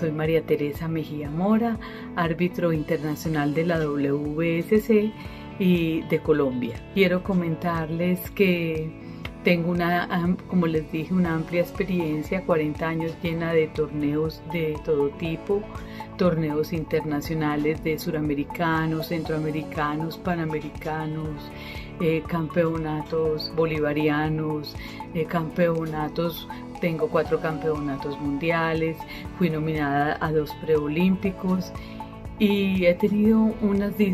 soy María Teresa Mejía Mora, árbitro internacional de la WSC y de Colombia. Quiero comentarles que tengo como les dije, una amplia experiencia, 40 años llena de torneos de todo tipo, torneos internacionales de suramericanos, centroamericanos, panamericanos, campeonatos bolivarianos, campeonatos. Tengo 4 campeonatos mundiales, fui nominada a 2 preolímpicos y he tenido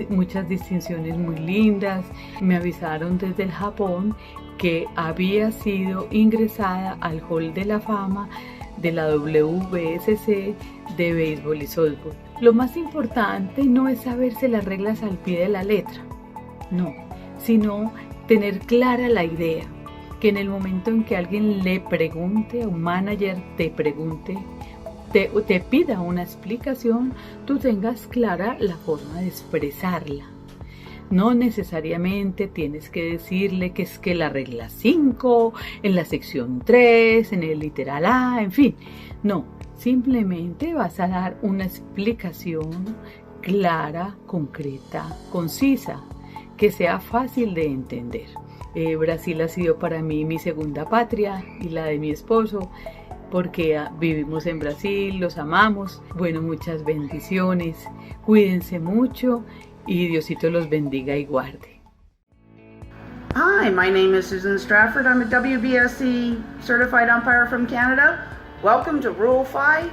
muchas distinciones muy lindas. Me avisaron desde el Japón que había sido ingresada al Hall de la Fama de la WSC de béisbol y softball. Lo más importante no es saberse las reglas al pie de la letra, no, sino tener clara la idea. Que en el momento en que alguien le pregunte, a un manager te pregunte, te pida una explicación, tú tengas clara la forma de expresarla. No necesariamente tienes que decirle que es que la regla 5, en la sección 3, en el literal A, en fin. No, simplemente vas a dar una explicación clara, concreta, concisa, que sea fácil de entender. Brasil ha sido para mí mi segunda patria y la de mi esposo, porque vivimos en Brasil, los amamos. Bueno, muchas bendiciones, cuídense mucho y Diosito los bendiga y guarde. Hi, my name is Susan Stratford. I'm a WBSC certified umpire from Canada. Welcome to Rule 5,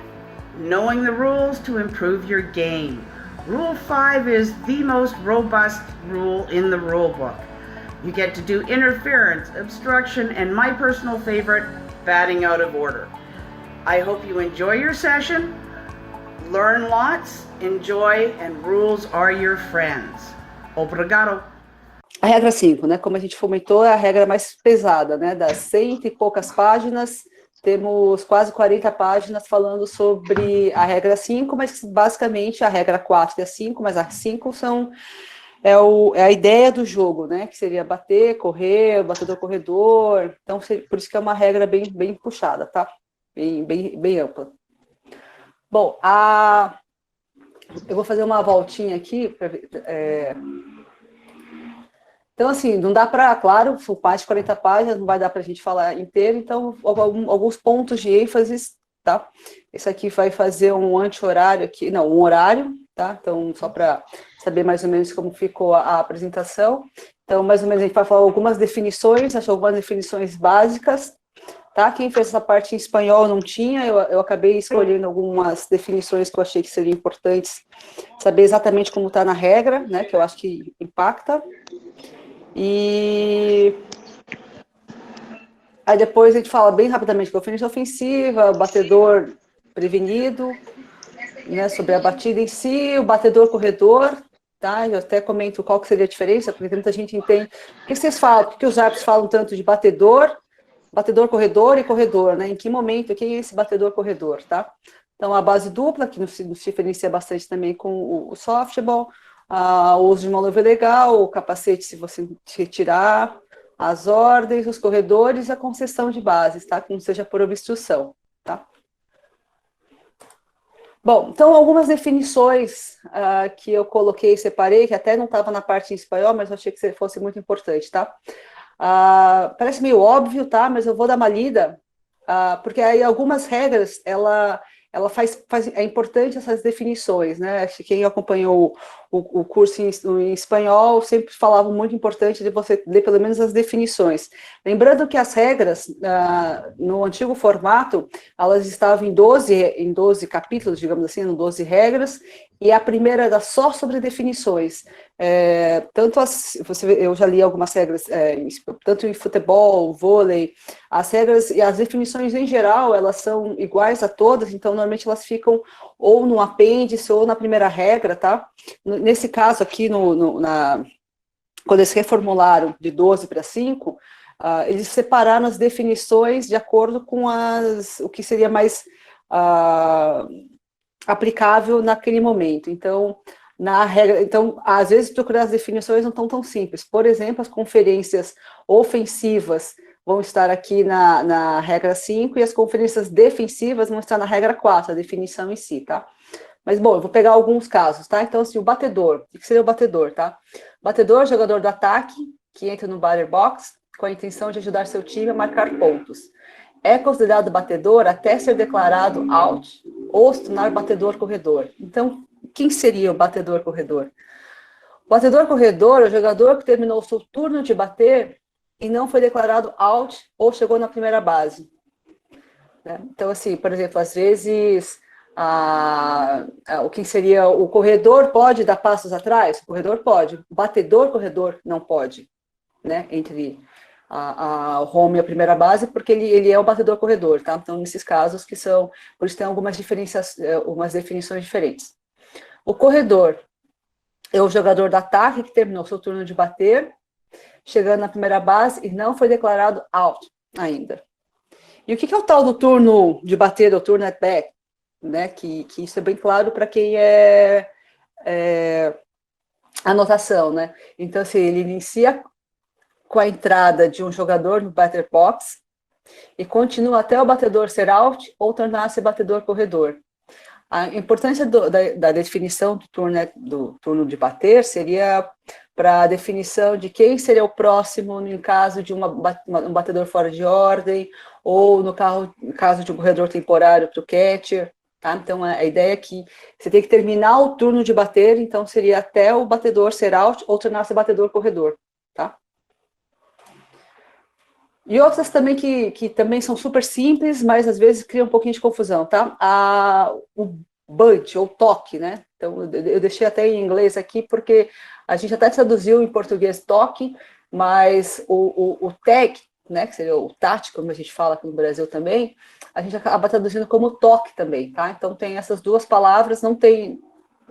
knowing the rules to improve your game. Rule 5 is the most robust rule in the rule book. You get to do interference, obstruction, and my personal favorite, batting out of order. I hope you enjoy your session, learn lots, enjoy, and rules are your friends. Obrigado. A regra 5, né? Como a gente comentou, é a regra mais pesada, né? Das 100 e poucas páginas, temos quase 40 páginas falando sobre a regra 5, mas basicamente a regra 4 e a 5, mas as 5 são... É a ideia do jogo, né? Que seria bater, correr, batedor corredor. Então, por isso que é uma regra bem puxada, tá? Bem ampla. Bom, eu vou fazer uma voltinha aqui. Então, assim, não dá para, claro, são mais de 40 páginas, não vai dar para a gente falar inteiro. Então, alguns pontos de ênfase, tá? Esse aqui vai fazer um anti-horário aqui, não, um horário, tá? Então, só para saber mais ou menos como ficou a apresentação. Então, mais ou menos, a gente vai falar algumas definições, acho algumas definições básicas, tá? Quem fez essa parte em espanhol não tinha, eu acabei escolhendo algumas definições que eu achei que seriam importantes, saber exatamente como está na regra, né? Que eu acho que impacta. E aí depois a gente fala bem rapidamente da definição ofensiva, o batedor prevenido, né, sobre a batida em si, o batedor corredor, tá? Eu até comento qual que seria a diferença, porque muita gente entende. O que vocês falam? Por que os árbitros falam tanto de batedor, corredor e corredor, né? Em que momento, quem é esse batedor corredor, tá? Então, a base dupla, que nos diferencia bastante também com o softball, o uso de uma luva legal, o capacete se você retirar, as ordens, os corredores e a concessão de bases, tá? Que não seja por obstrução, tá? Bom, então algumas definições que eu coloquei e separei, que até não estava na parte em espanhol, mas eu achei que fosse muito importante, tá? Parece meio óbvio, tá? Mas eu vou dar uma lida, porque aí algumas regras, é importante essas definições, né? Acho que quem acompanhou o curso em espanhol sempre falava muito importante de você ler pelo menos as definições. Lembrando que as regras, no antigo formato, elas estavam em 12 capítulos, digamos assim, 12 regras, e a primeira era só sobre definições. Eu já li algumas regras, tanto em futebol, vôlei, as regras e as definições em geral, elas são iguais a todas, então normalmente elas ficam ou no apêndice ou na primeira regra, tá? Nesse caso aqui, quando eles reformularam de 12 para 5, eles separaram as definições de acordo com o que seria mais aplicável naquele momento. Então, às vezes procurar as definições não estão tão simples. Por exemplo, as conferências ofensivas, vão estar aqui na regra 5 e as conferências defensivas vão estar na regra 4, a definição em si, tá? Mas, bom, eu vou pegar alguns casos, tá? Então, assim, o batedor, o que seria o batedor, tá? Batedor, jogador do ataque, que entra no batter box com a intenção de ajudar seu time a marcar pontos. É considerado batedor até ser declarado out ou se tornar batedor corredor. Então, quem seria o batedor corredor? O batedor corredor é o jogador que terminou o seu turno de bater e não foi declarado out ou chegou na primeira base. Então, assim, por exemplo, às vezes, o que seria o corredor pode dar passos atrás? O corredor pode. O batedor corredor não pode, né? Entre o home e a primeira base, porque ele é o batedor corredor, tá? Então, nesses casos que são, por isso tem algumas definições diferentes. O corredor é o jogador do ataque que terminou seu turno de bater, chegando na primeira base e não foi declarado out ainda. E o que é o tal do turno de bater, do turno at bat? Né? Que isso é bem claro para quem é anotação, né? Então, assim, ele inicia com a entrada de um jogador no batter box e continua até o batedor ser out ou tornar-se batedor corredor. A importância da definição do turno de bater seria para a definição de quem seria o próximo em caso de um batedor fora de ordem, ou no caso de um corredor temporário para o catcher. Tá? Então, a ideia é que você tem que terminar o turno de bater, então seria até o batedor ser out ou tornar-se batedor corredor. Tá? E outras também que também são super simples, mas às vezes criam um pouquinho de confusão, tá? O bunt, ou toque, né? Então, eu deixei até em inglês aqui, porque a gente até traduziu em português toque, mas o tag, né, que seria o tático, como a gente fala aqui no Brasil também, a gente acaba traduzindo como toque também, tá? Então, tem essas duas palavras, não tem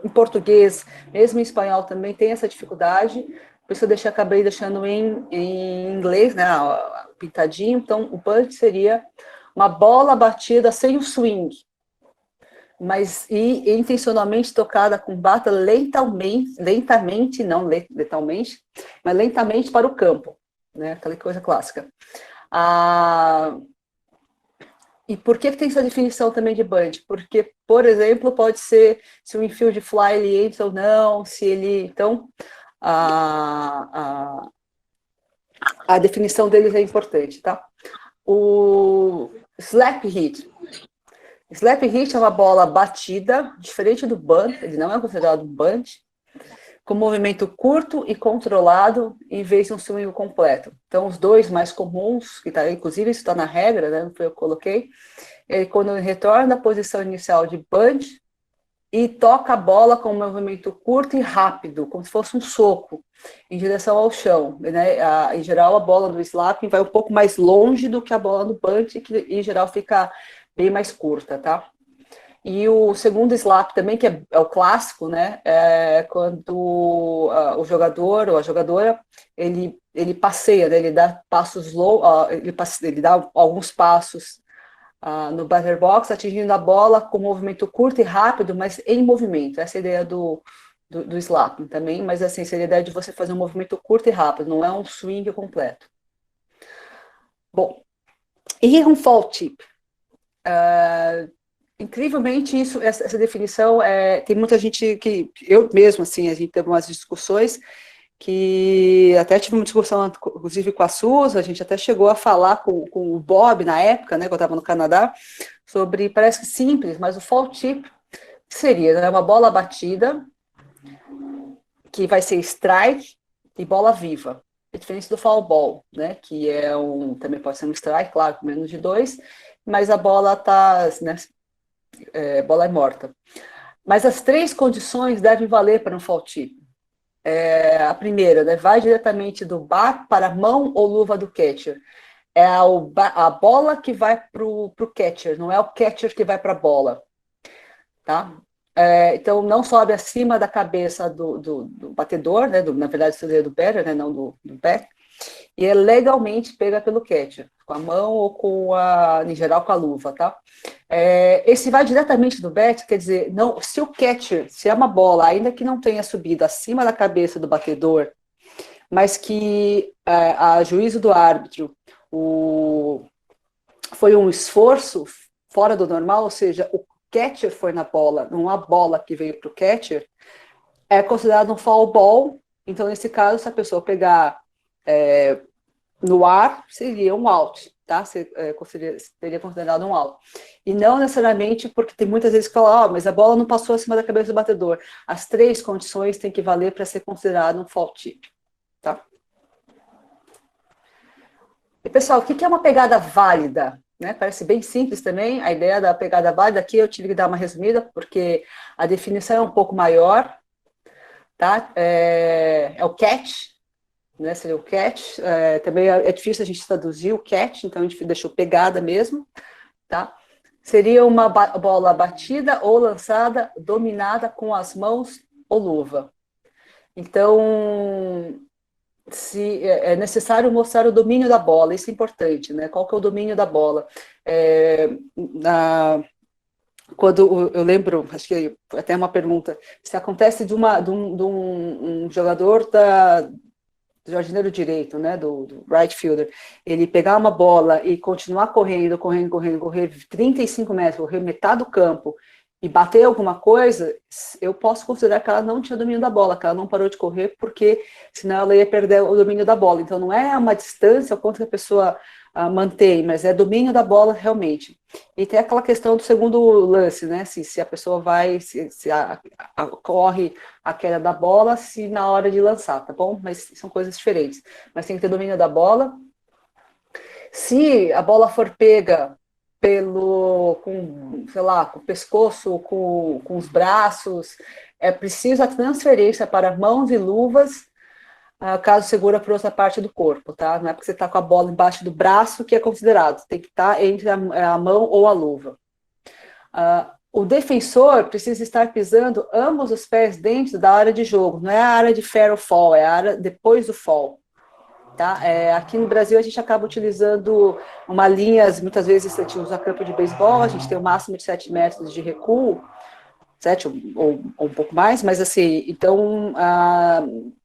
em português, mesmo em espanhol também tem essa dificuldade, por isso eu acabei deixando em inglês, né, pintadinho. Então, o punch seria uma bola batida sem o swing, mas intencionalmente tocada com bata lentamente, não letalmente, mas lentamente para o campo, né, aquela coisa clássica. E por que tem essa definição também de bunt? Porque, por exemplo, pode ser se o infield fly ele entra ou não, se ele... Então, a definição deles é importante, tá? O slap hit. Slap hit é uma bola batida, diferente do bunt, ele não é considerado bunt, com movimento curto e controlado, em vez de um swing completo. Então, os dois mais comuns, que tá, inclusive isso está na regra, né, não foi eu que coloquei, é quando ele retorna à posição inicial de bunt e toca a bola com um movimento curto e rápido, como se fosse um soco, em direção ao chão. Né? Em geral, a bola do slapping vai um pouco mais longe do que a bola do bunt, que em geral fica bem mais curta, tá? E o segundo slap também, que é o clássico, né? É quando o jogador ou a jogadora, ele passeia, né? Ele dá passos longos, ele dá alguns passos no batter box, atingindo a bola com movimento curto e rápido, mas em movimento. Essa é a ideia do slapping também, mas assim, seria a ideia de você fazer um movimento curto e rápido, não é um swing completo. Bom, e um fall tip. Incrivelmente, essa definição, tem muita gente que, eu mesmo, assim, a gente teve umas discussões que até tive uma discussão, inclusive com a Susan, a gente até chegou a falar com o Bob na época, né, quando eu estava no Canadá, sobre, parece que simples, mas o fall tip seria, né, uma bola batida, que vai ser strike e bola viva. É diferente do foul ball, né, que também pode ser um strike, claro, com menos de 2, mas a bola está, né, bola é morta. Mas as 3 condições devem valer para um fall tip. A primeira, né, vai diretamente do bat para a mão ou luva do catcher. É a bola que vai para o catcher, não é o catcher que vai para a bola. Tá? Então, não sobe acima da cabeça do batedor, né, na verdade, seria do batter, né, não do back, e é legalmente pega pelo catcher, com a mão ou em geral, com a luva, tá? Esse vai diretamente do bat, quer dizer, não, se o catcher, se é uma bola, ainda que não tenha subido acima da cabeça do batedor, mas que, a juízo do árbitro, foi um esforço fora do normal, ou seja, o catcher foi na bola, não a bola que veio para o catcher, é considerado um foul ball. Então, nesse caso, se a pessoa pegar no ar, seria um out, tá? Seria considerado um out. E não necessariamente porque tem muitas vezes que falam, mas a bola não passou acima da cabeça do batedor. As 3 condições têm que valer para ser considerado um foul tip, tá? E, pessoal, o que é uma pegada válida? Né? Parece bem simples também, a ideia da pegada válida aqui eu tive que dar uma resumida, porque a definição é um pouco maior, tá? É o catch, né? Seria o catch, também é difícil a gente traduzir o catch, então a gente deixou pegada mesmo, tá? Seria uma bola batida ou lançada, dominada com as mãos ou luva. Então, se é necessário mostrar o domínio da bola, isso é importante, né? Qual que é o domínio da bola? Quando eu lembro, acho que até uma pergunta, se acontece de um jogador do jardineiro direito, né, do right fielder, ele pegar uma bola e continuar correr 35 metros, correr metade do campo e bater alguma coisa, eu posso considerar que ela não tinha domínio da bola, que ela não parou de correr, porque senão ela ia perder o domínio da bola. Então, não é uma distância, o quanto que a pessoa mantém, mas é domínio da bola realmente. E tem aquela questão do segundo lance, né? Se a pessoa vai, corre a queda da bola, se na hora de lançar, tá bom? Mas são coisas diferentes. Mas tem que ter domínio da bola. Se a bola for pega com o pescoço, com os braços, é preciso a transferência para mãos e luvas, caso segura por outra parte do corpo, tá? Não é porque você está com a bola embaixo do braço que é considerado, tem que estar entre a mão ou a luva. O defensor precisa estar pisando ambos os pés dentro da área de jogo, não é a área de fair ou fall, é a área depois do fall. Tá? Aqui no Brasil a gente acaba utilizando uma linha, muitas vezes a gente usa campo de beisebol, a gente tem o máximo de 7 metros de recuo, 7 ou um pouco mais, mas assim, então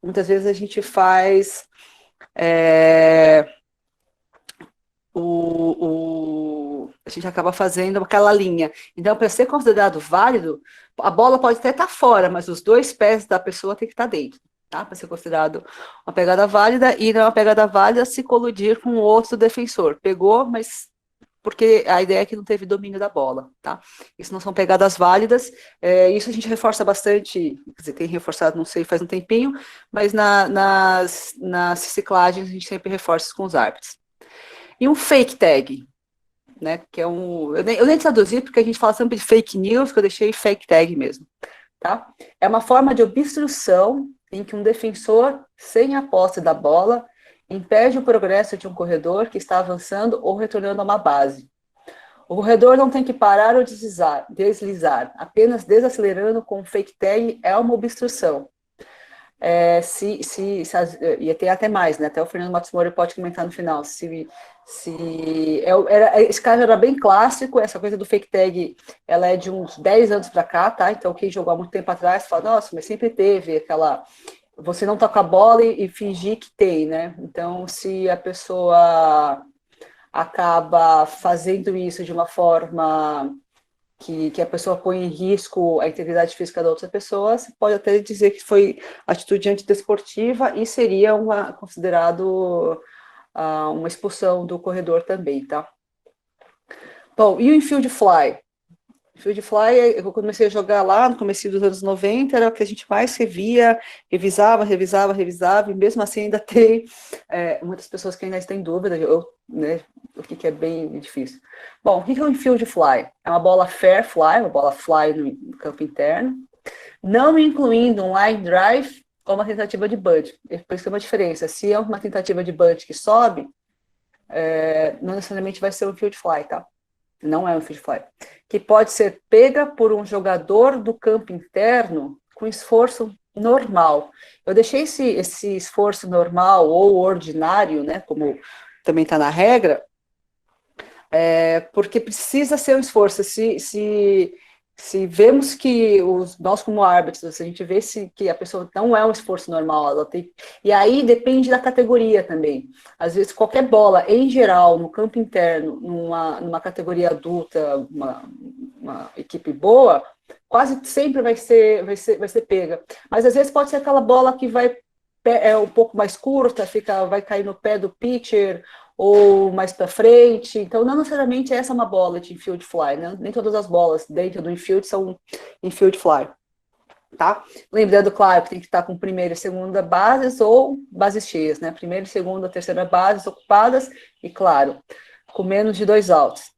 muitas vezes a gente faz a gente acaba fazendo aquela linha. Então, para ser considerado válido, a bola pode até estar fora, mas os 2 pés da pessoa tem que estar dentro. Tá? Para ser considerado uma pegada válida, e não é uma pegada válida se colidir com outro defensor. Pegou, mas porque a ideia é que não teve domínio da bola, tá? Isso não são pegadas válidas, isso a gente reforça bastante, quer dizer, tem reforçado, não sei, faz um tempinho, mas nas ciclagens a gente sempre reforça isso com os árbitros. E um fake tag, né, que é eu nem traduzi porque a gente fala sempre de fake news, que eu deixei fake tag mesmo, tá? É uma forma de obstrução em que um defensor, sem a posse da bola, impede o progresso de um corredor que está avançando ou retornando a uma base. O corredor não tem que parar ou deslizar, apenas desacelerando com um fake tag é uma obstrução. E tem até mais, né? Até o Fernando Matsumoto pode comentar no final. Esse caso era bem clássico, essa coisa do fake tag, ela é de uns 10 anos para cá, tá? Então, quem jogou há muito tempo atrás fala, nossa, mas sempre teve aquela... Você não toca a bola e fingir que tem, né? Então, se a pessoa acaba fazendo isso de uma forma que a pessoa põe em risco a integridade física da outra pessoa, você pode até dizer que foi atitude antidesportiva e seria considerado uma expulsão do corredor também, tá? Bom, e o infield fly? Field fly, eu comecei a jogar lá no começo dos anos 90, era o que a gente mais revisava, e mesmo assim ainda tem muitas pessoas que ainda têm dúvida, né, o que é bem difícil. Bom, o que é um infield fly? É uma bola fair fly, uma bola fly no campo interno, não incluindo um line drive ou uma tentativa de bunt. Por isso que é uma diferença. Se é uma tentativa de bunt que sobe, não necessariamente vai ser um field fly, tá? Não é um field fly, que pode ser pega por um jogador do campo interno com esforço normal. Eu deixei esse esforço normal ou ordinário, né, como também está na regra, porque precisa ser um esforço. Se Se vemos que nós como árbitros, se a gente vê que a pessoa não é um esforço normal, ela tem, e aí depende da categoria também. Às vezes qualquer bola, em geral, no campo interno, numa categoria adulta, uma equipe boa, quase sempre vai ser pega. Mas às vezes pode ser aquela bola que é um pouco mais curta, vai cair no pé do pitcher, ou mais para frente. Então, não necessariamente essa é uma bola de infield fly, né? Nem todas as bolas dentro do infield são infield fly, tá? Lembrando, claro, que tem que estar com primeira e segunda bases ou bases cheias, né? Primeira, segunda, terceira bases ocupadas e, claro, com menos de 2 outs.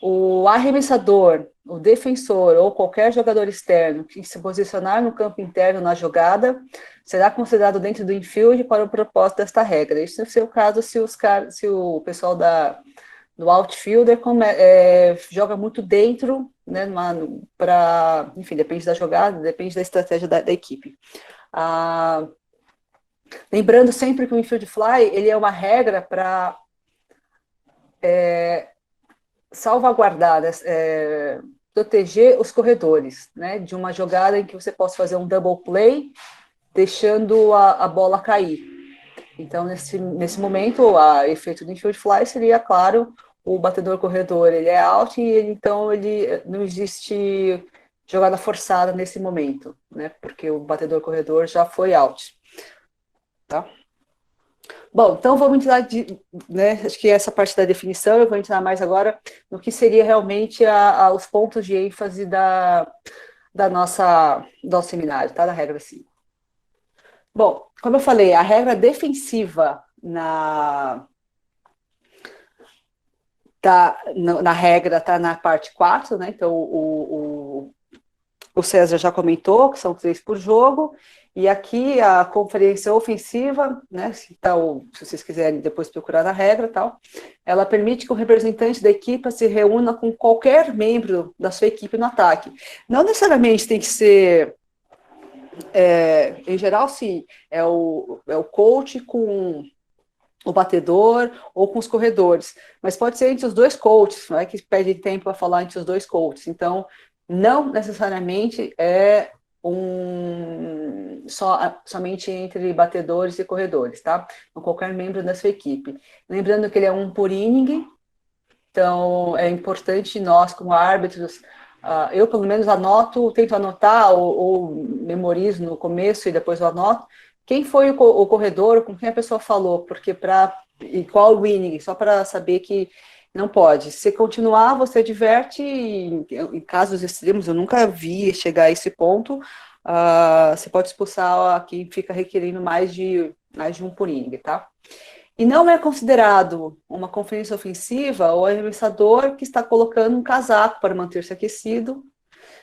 O arremessador, o defensor ou qualquer jogador externo que se posicionar no campo interno na jogada será considerado dentro do infield para o propósito desta regra. Isso deve ser o caso se o pessoal do outfielder joga muito dentro, né, enfim, depende da jogada, depende da estratégia da equipe. Lembrando sempre que o infield fly ele é uma regra para salvaguardar, proteger os corredores, né, de uma jogada em que você possa fazer um double play, deixando a bola cair. Então, nesse momento, o efeito do infield fly seria, claro, o batedor corredor ele é out e então não existe jogada forçada nesse momento, né, porque o batedor corredor já foi out, tá? Bom, então vamos entrar, né, acho que essa parte da definição, eu vou entrar mais agora no que seria realmente os pontos de ênfase do nosso seminário, tá, da regra 5. Bom, como eu falei, a regra defensiva na regra está na parte 4, né, então o César já comentou que são 3 por jogo, e aqui a conferência ofensiva, né, se vocês quiserem depois procurar na regra, tal, ela permite que o representante da equipe se reúna com qualquer membro da sua equipe no ataque. Não necessariamente tem que ser, em geral, sim, é o coach com o batedor ou com os corredores, mas pode ser entre os 2 coaches, não é que pede tempo para falar entre os 2 coaches, então não necessariamente é somente entre batedores e corredores, tá? Então, qualquer membro da sua equipe. Lembrando que ele é 1 por inning, então é importante nós, como árbitros, eu pelo menos tento anotar ou memorizo no começo e depois eu anoto quem foi o corredor, com quem a pessoa falou, porque e qual o inning, só para saber que não pode. Se continuar, você adverte, em casos extremos, eu nunca vi chegar a esse ponto, você pode expulsar quem fica requerendo mais de 1 por inning, tá? E não é considerado uma conferência ofensiva o arremessador que está colocando um casaco para manter-se aquecido.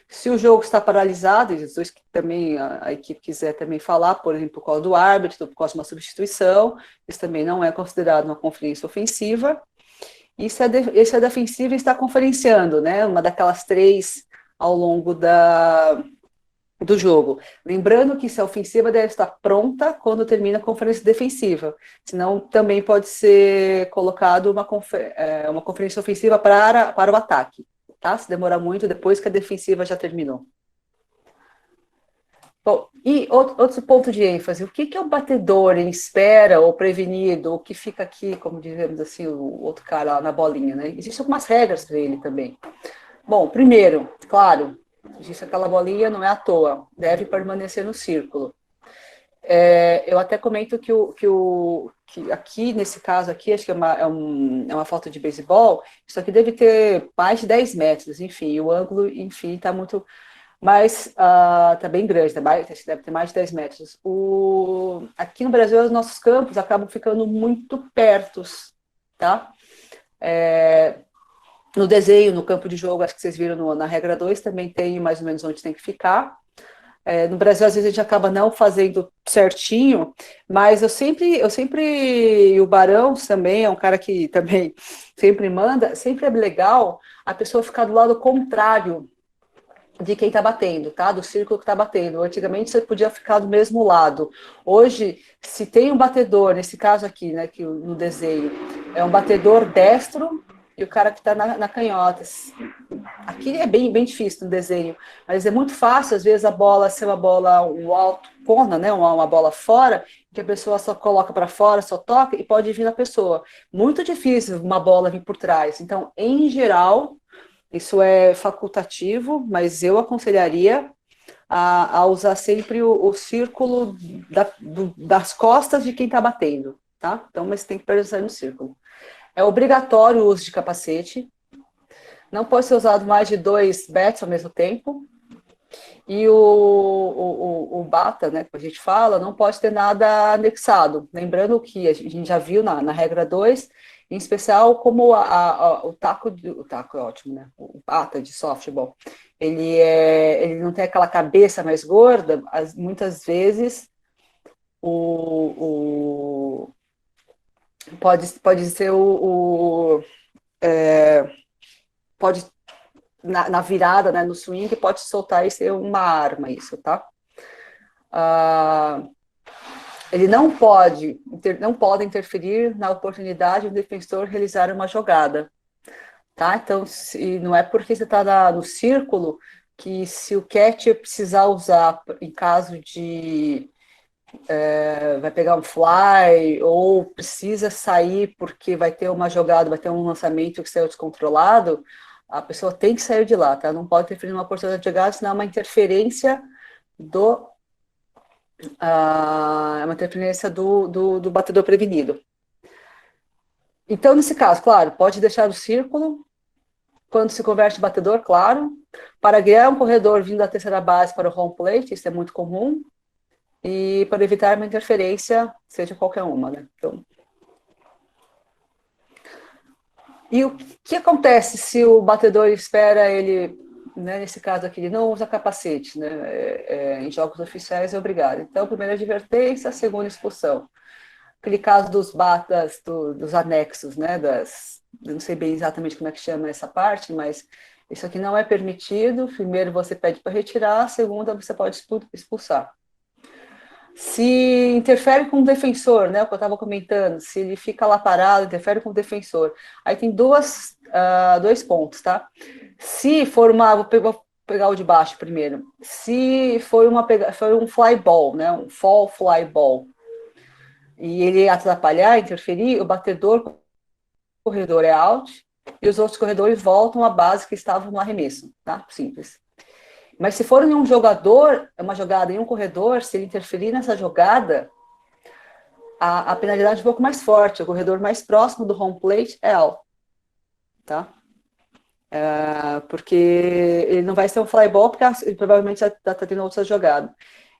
Se o jogo está paralisado, e os dois que também a equipe quiser também falar, por exemplo, por causa do árbitro, por causa de uma substituição, isso também não é considerado uma conferência ofensiva. Esse é defensivo e está conferenciando, né? Uma daquelas 3 ao longo do jogo. Lembrando que se a ofensiva deve estar pronta quando termina a conferência defensiva. Senão também pode ser colocado uma conferência ofensiva para o ataque, tá? Se demorar muito depois que a defensiva já terminou. Bom, e outro ponto de ênfase, o que é o batedor em espera ou prevenido, ou que fica aqui, como dizemos assim, o outro cara lá na bolinha, né? Existem algumas regras para ele também. Bom, primeiro, claro, existe aquela bolinha, não é à toa, deve permanecer no círculo. Eu até comento que aqui, nesse caso aqui, acho que é uma falta de beisebol, isso aqui deve ter mais de 10 metros, enfim, o ângulo, enfim, está muito... Mas está bem grande, deve ter mais de 10 metros. Aqui no Brasil, os nossos campos acabam ficando muito perto, tá? No desenho, no campo de jogo, acho que vocês viram na regra 2, também tem mais ou menos onde tem que ficar. No Brasil, às vezes, a gente acaba não fazendo certinho, mas eu sempre, e o Barão também é um cara que também sempre manda, sempre é legal a pessoa ficar do lado contrário de quem está batendo, tá? Do círculo que está batendo. Antigamente você podia ficar do mesmo lado. Hoje, se tem um batedor, nesse caso aqui, né, que no desenho, é um batedor destro e o cara que está na canhota. Aqui é bem difícil no desenho, mas é muito fácil, às vezes, a bola ser uma bola, um alto corner, né, uma bola fora, que a pessoa só coloca para fora, só toca e pode vir na pessoa. Muito difícil uma bola vir por trás. Então, em geral, isso é facultativo, mas eu aconselharia a usar sempre o círculo das costas de quem está batendo, tá? Então, mas tem que permanecer no círculo. É obrigatório o uso de capacete. Não pode ser usado mais de 2 bats ao mesmo tempo. E o bata, né, que a gente fala, não pode ter nada anexado. Lembrando que a gente já viu na regra 2, em especial como o taco é ótimo, né? O bata de softball, ele não tem aquela cabeça mais gorda, muitas vezes pode ser pode na virada, né, no swing, pode soltar e ser uma arma isso, tá? Ele não pode interferir na oportunidade do defensor realizar uma jogada, tá? Então, não é porque você está no círculo que se o catcher precisar usar em caso de vai pegar um fly ou precisa sair porque vai ter uma jogada, vai ter um lançamento que saiu descontrolado, a pessoa tem que sair de lá, tá? Não pode interferir numa oportunidade de jogada, senão é uma interferência do batedor prevenido. Então, nesse caso, claro, pode deixar o círculo quando se converte em batedor, claro. Para guiar um corredor vindo da terceira base para o home plate, isso é muito comum. E para evitar uma interferência, seja qualquer uma, né? Então, e o que acontece se o batedor espera ele, né, nesse caso aqui, ele não usa capacete, né? Em jogos oficiais é obrigado. Então, primeira advertência, segunda expulsão. Aquele caso dos dos anexos, né? Eu não sei bem exatamente como é que chama essa parte, mas isso aqui não é permitido. Primeiro você pede para retirar, segunda você pode expulsar. Se interfere com o defensor, né, o que eu estava comentando, se ele fica lá parado, interfere com o defensor. Aí tem dois pontos, tá? Se for vou pegar o de baixo primeiro. Se for um fly ball, né, um fall fly ball, e ele atrapalhar, interferir, o corredor é out, e os outros corredores voltam à base que estavam no arremesso, tá? Simples. Mas se for em um jogador, uma jogada em um corredor, se ele interferir nessa jogada, a penalidade é um pouco mais forte. O corredor mais próximo do home plate é out, tá? Porque ele não vai ser um fly ball, porque ele provavelmente já está tendo outra jogada.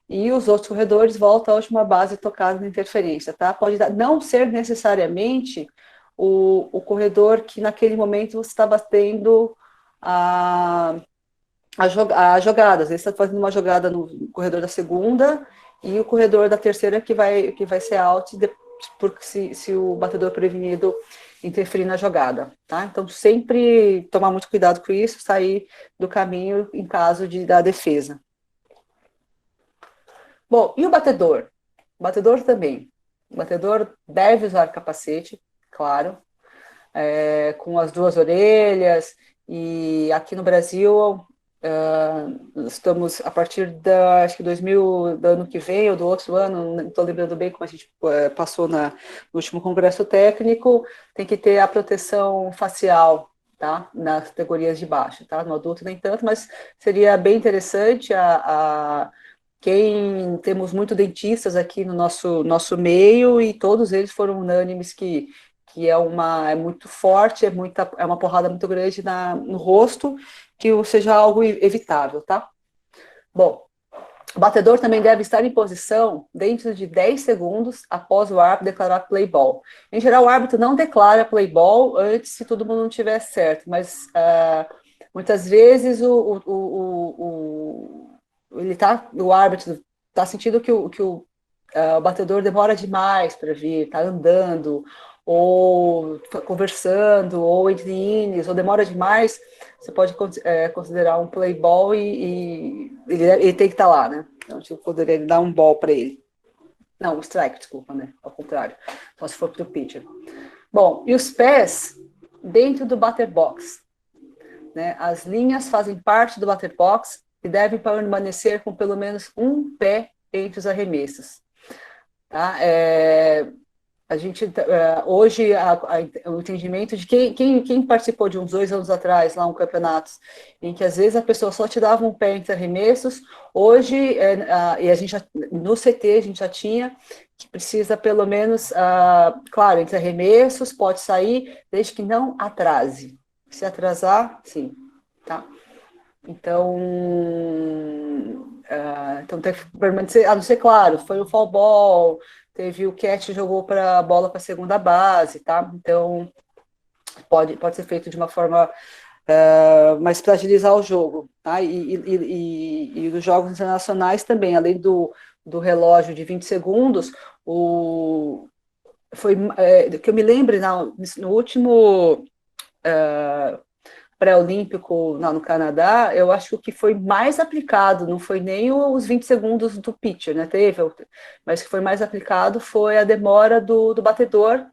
E os outros corredores voltam à última base tocada na interferência, tá? Pode não ser necessariamente o corredor que naquele momento você está batendo a jogada. Às vezes você está fazendo uma jogada no corredor da segunda e o corredor da terceira que vai ser out, porque se o batedor prevenido interferir na jogada, tá? Então, sempre tomar muito cuidado com isso, sair do caminho em caso da defesa. Bom, e o batedor? O batedor também. O batedor deve usar capacete, claro, com as 2 orelhas, e aqui no Brasil estamos a partir acho que do ano que vem ou do outro ano, não estou lembrando bem como a gente passou no último congresso técnico, tem que ter a proteção facial, tá? Nas categorias de baixo, tá? No adulto nem tanto, mas seria bem interessante temos muito dentistas aqui no nosso meio e todos eles foram unânimes que é muito forte, é uma porrada muito grande no rosto, que seja algo evitável, tá? Bom, o batedor também deve estar em posição dentro de 10 segundos após o árbitro declarar play ball. Em geral, o árbitro não declara play ball antes, se todo mundo não estiver certo, mas muitas vezes o árbitro está sentindo que o batedor demora demais para vir, está andando, ou conversando, ou entre innings, ou demora demais, você pode considerar um play ball e ele tem que estar lá, né? Então, eu poderia dar um ball para ele. Não, um strike, desculpa, né? Ao contrário, só se for para o pitcher. Bom, e os pés dentro do batter box. né? As linhas fazem parte do batter box e devem permanecer com pelo menos um pé entre os arremessos. Tá? A gente, hoje, o entendimento de quem participou de uns 2 anos atrás, lá um campeonato, em que às vezes a pessoa só te dava um pé entre arremessos, hoje, e a gente no CT a gente já tinha, que precisa pelo menos, claro, entre arremessos, pode sair, desde que não atrase. Se atrasar, sim, tá? Então, então tem que permanecer, a não ser, claro, foi o fall ball, teve o catch jogou para a bola para a segunda base, tá? Então, pode ser feito de uma forma mais para agilizar o jogo, tá? E os jogos internacionais também, além do relógio de 20 segundos, que eu me lembre, no último pré-olímpico no Canadá, eu acho que o que foi mais aplicado não foi nem os 20 segundos do pitcher, né? Mas o que foi mais aplicado foi a demora do batedor,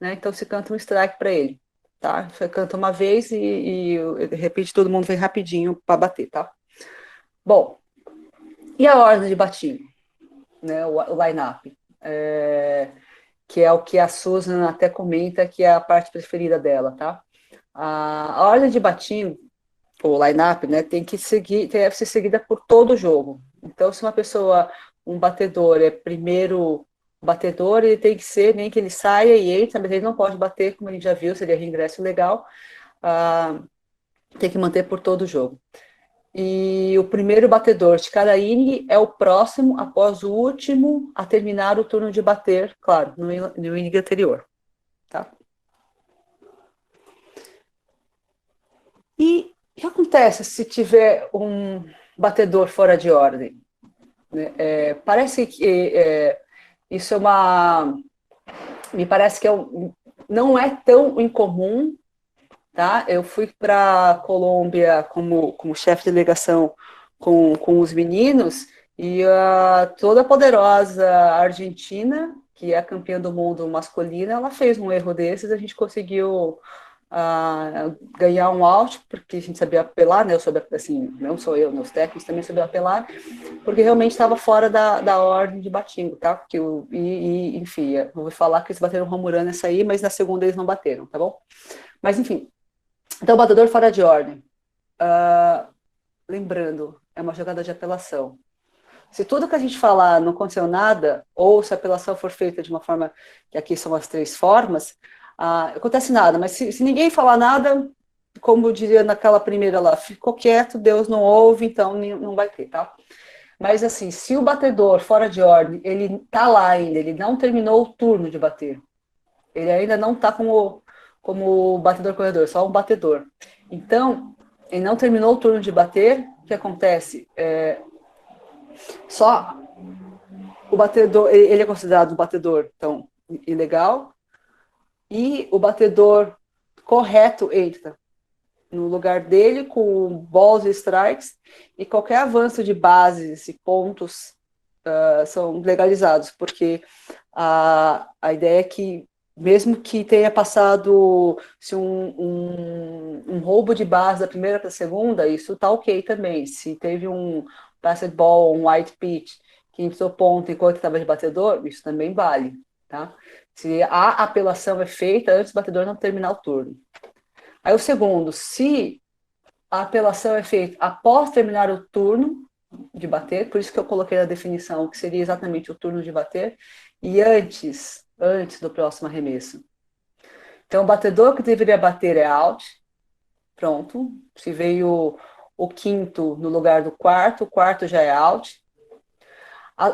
né? Então se canta um strike para ele, tá? Você canta uma vez e de repente todo mundo vem rapidinho para bater, tá? Bom, e a ordem de batinho, né? O line-up, que é o que a Susan até comenta que é a parte preferida dela, tá? A ordem de batinho, o line-up, né, deve ser seguida por todo o jogo. Então, se um batedor é primeiro batedor, ele tem que ser, nem que ele saia e entre, mas ele não pode bater, como a gente já viu, seria reingresso legal, tem que manter por todo o jogo. E o primeiro batedor de cada inning é o próximo após o último a terminar o turno de bater, claro, no inning anterior. Tá? E o que acontece se tiver um batedor fora de ordem? Parece que isso me parece que não é tão incomum, tá? Eu fui para a Colômbia como chefe de delegação com os meninos e toda a poderosa Argentina, que é a campeã do mundo masculina, ela fez um erro desses, a gente conseguiu ganhar um out, porque a gente sabia apelar, né? Assim, não sou eu, meus técnicos também sabiam apelar, porque realmente estava fora da ordem de batingo, tá? Porque enfim, eu vou falar que eles bateram o home run nessa aí, mas na segunda eles não bateram, tá bom? Mas enfim, então batedor fora de ordem. Lembrando, é uma jogada de apelação. Se tudo que a gente falar não aconteceu nada, ou se a apelação for feita de uma forma, que aqui são as 3 formas, não acontece nada, mas se ninguém falar nada, como eu diria naquela primeira lá, ficou quieto, Deus não ouve, então não vai ter, tá? Mas assim, se o batedor fora de ordem, ele tá lá ainda, ele não terminou o turno de bater, ele ainda não tá como batedor corredor, só um batedor. Então, ele não terminou o turno de bater, o que acontece? Só o batedor, ele é considerado um batedor, então, ilegal, e o batedor correto entra no lugar dele com balls e strikes, e qualquer avanço de bases e pontos são legalizados, porque a ideia é que, mesmo que tenha passado um roubo de base da primeira para a segunda, isso tá ok também. Se teve um passed ball, um white pitch, que entrou ponto enquanto estava de batedor, isso também vale, tá? Se a apelação é feita antes do batedor não terminar o turno. Aí o segundo, se a apelação é feita após terminar o turno de bater, por isso que eu coloquei na definição que seria exatamente o turno de bater, e antes do próximo arremesso. Então, o batedor que deveria bater é out, pronto. Se veio o quinto no lugar do quarto, o quarto já é out.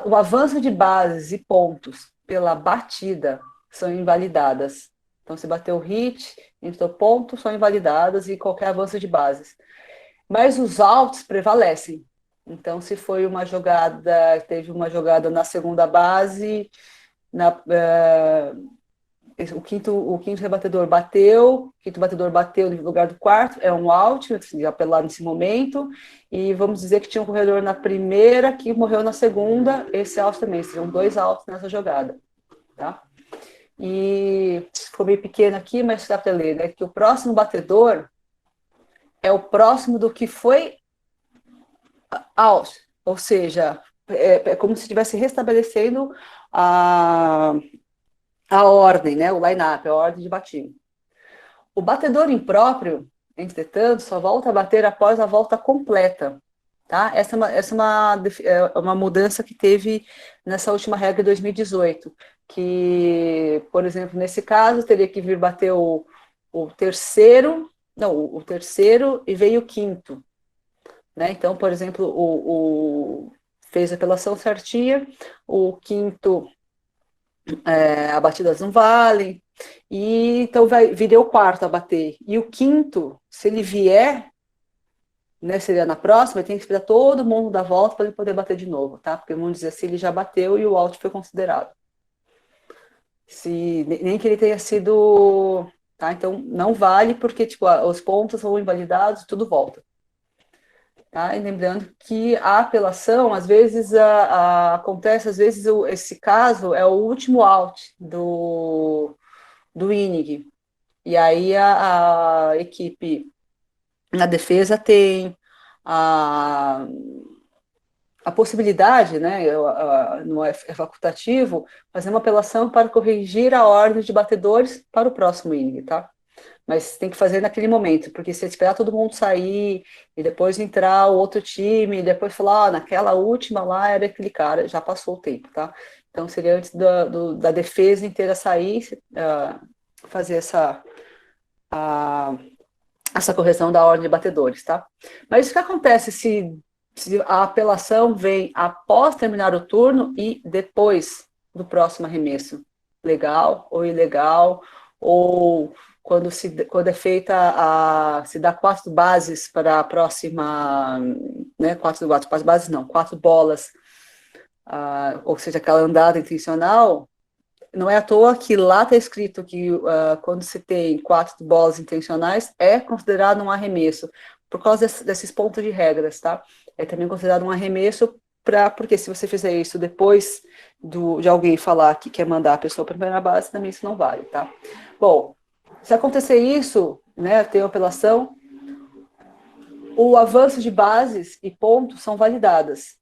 O avanço de bases e pontos pela batida são invalidadas. Então, se bateu hit, entrou ponto, são invalidadas e qualquer avanço de bases. Mas os outs prevalecem. Então, se foi uma jogada, teve uma jogada na segunda base, o quinto rebatedor bateu, no lugar do quarto, é um out, apelar nesse momento, e vamos dizer que tinha um corredor na primeira, que morreu na segunda, esse out também, seriam 2 outs nessa jogada, tá? E ficou meio pequeno aqui, mas dá para ler, né, que o próximo batedor é o próximo do que foi out, ou seja, é como se estivesse restabelecendo a ordem, né, o line-up, a ordem de batida. O batedor impróprio, entretanto, só volta a bater após a volta completa. Tá? Essa é uma mudança que teve nessa última regra de 2018, que, por exemplo, nesse caso, teria que vir bater o terceiro, não, o terceiro e veio o quinto. Né? Então, por exemplo, fez a apelação certinha, o quinto, a batidas não valem, e então viria o quarto a bater. E o quinto, se ele vier, né, seria na próxima, ele tem que esperar todo mundo dar volta para ele poder bater de novo, tá? Porque vamos dizer assim, ele já bateu e o out foi considerado. Nem que ele tenha sido, tá? Então não vale porque tipo, os pontos são invalidados e tudo volta. Tá? E lembrando que a apelação, às vezes, acontece, às vezes esse caso é o último out do inning. E aí a equipe na defesa tem a possibilidade, né, não é facultativo, fazer uma apelação para corrigir a ordem de batedores para o próximo inning, tá? Mas tem que fazer naquele momento, porque se esperar todo mundo sair e depois entrar o outro time, e depois falar, naquela última lá era aquele cara, já passou o tempo, tá? Então seria antes da defesa inteira sair, fazer essa correção da ordem de batedores, tá? Mas o que acontece se a apelação vem após terminar o turno e depois do próximo arremesso? Legal ou ilegal? Ou quando é feita se dá 4 bases para a próxima, né? 4 bases não, 4 bolas, ou seja, aquela andada intencional. Não é à toa que lá está escrito que quando se tem 4 bolas intencionais, é considerado um arremesso, por causa desses pontos de regras, tá? É também considerado um arremesso, porque se você fizer isso depois de alguém falar que quer mandar a pessoa para a primeira base, também isso não vale, tá? Bom, se acontecer isso, né, tem uma apelação, o avanço de bases e pontos são validadas,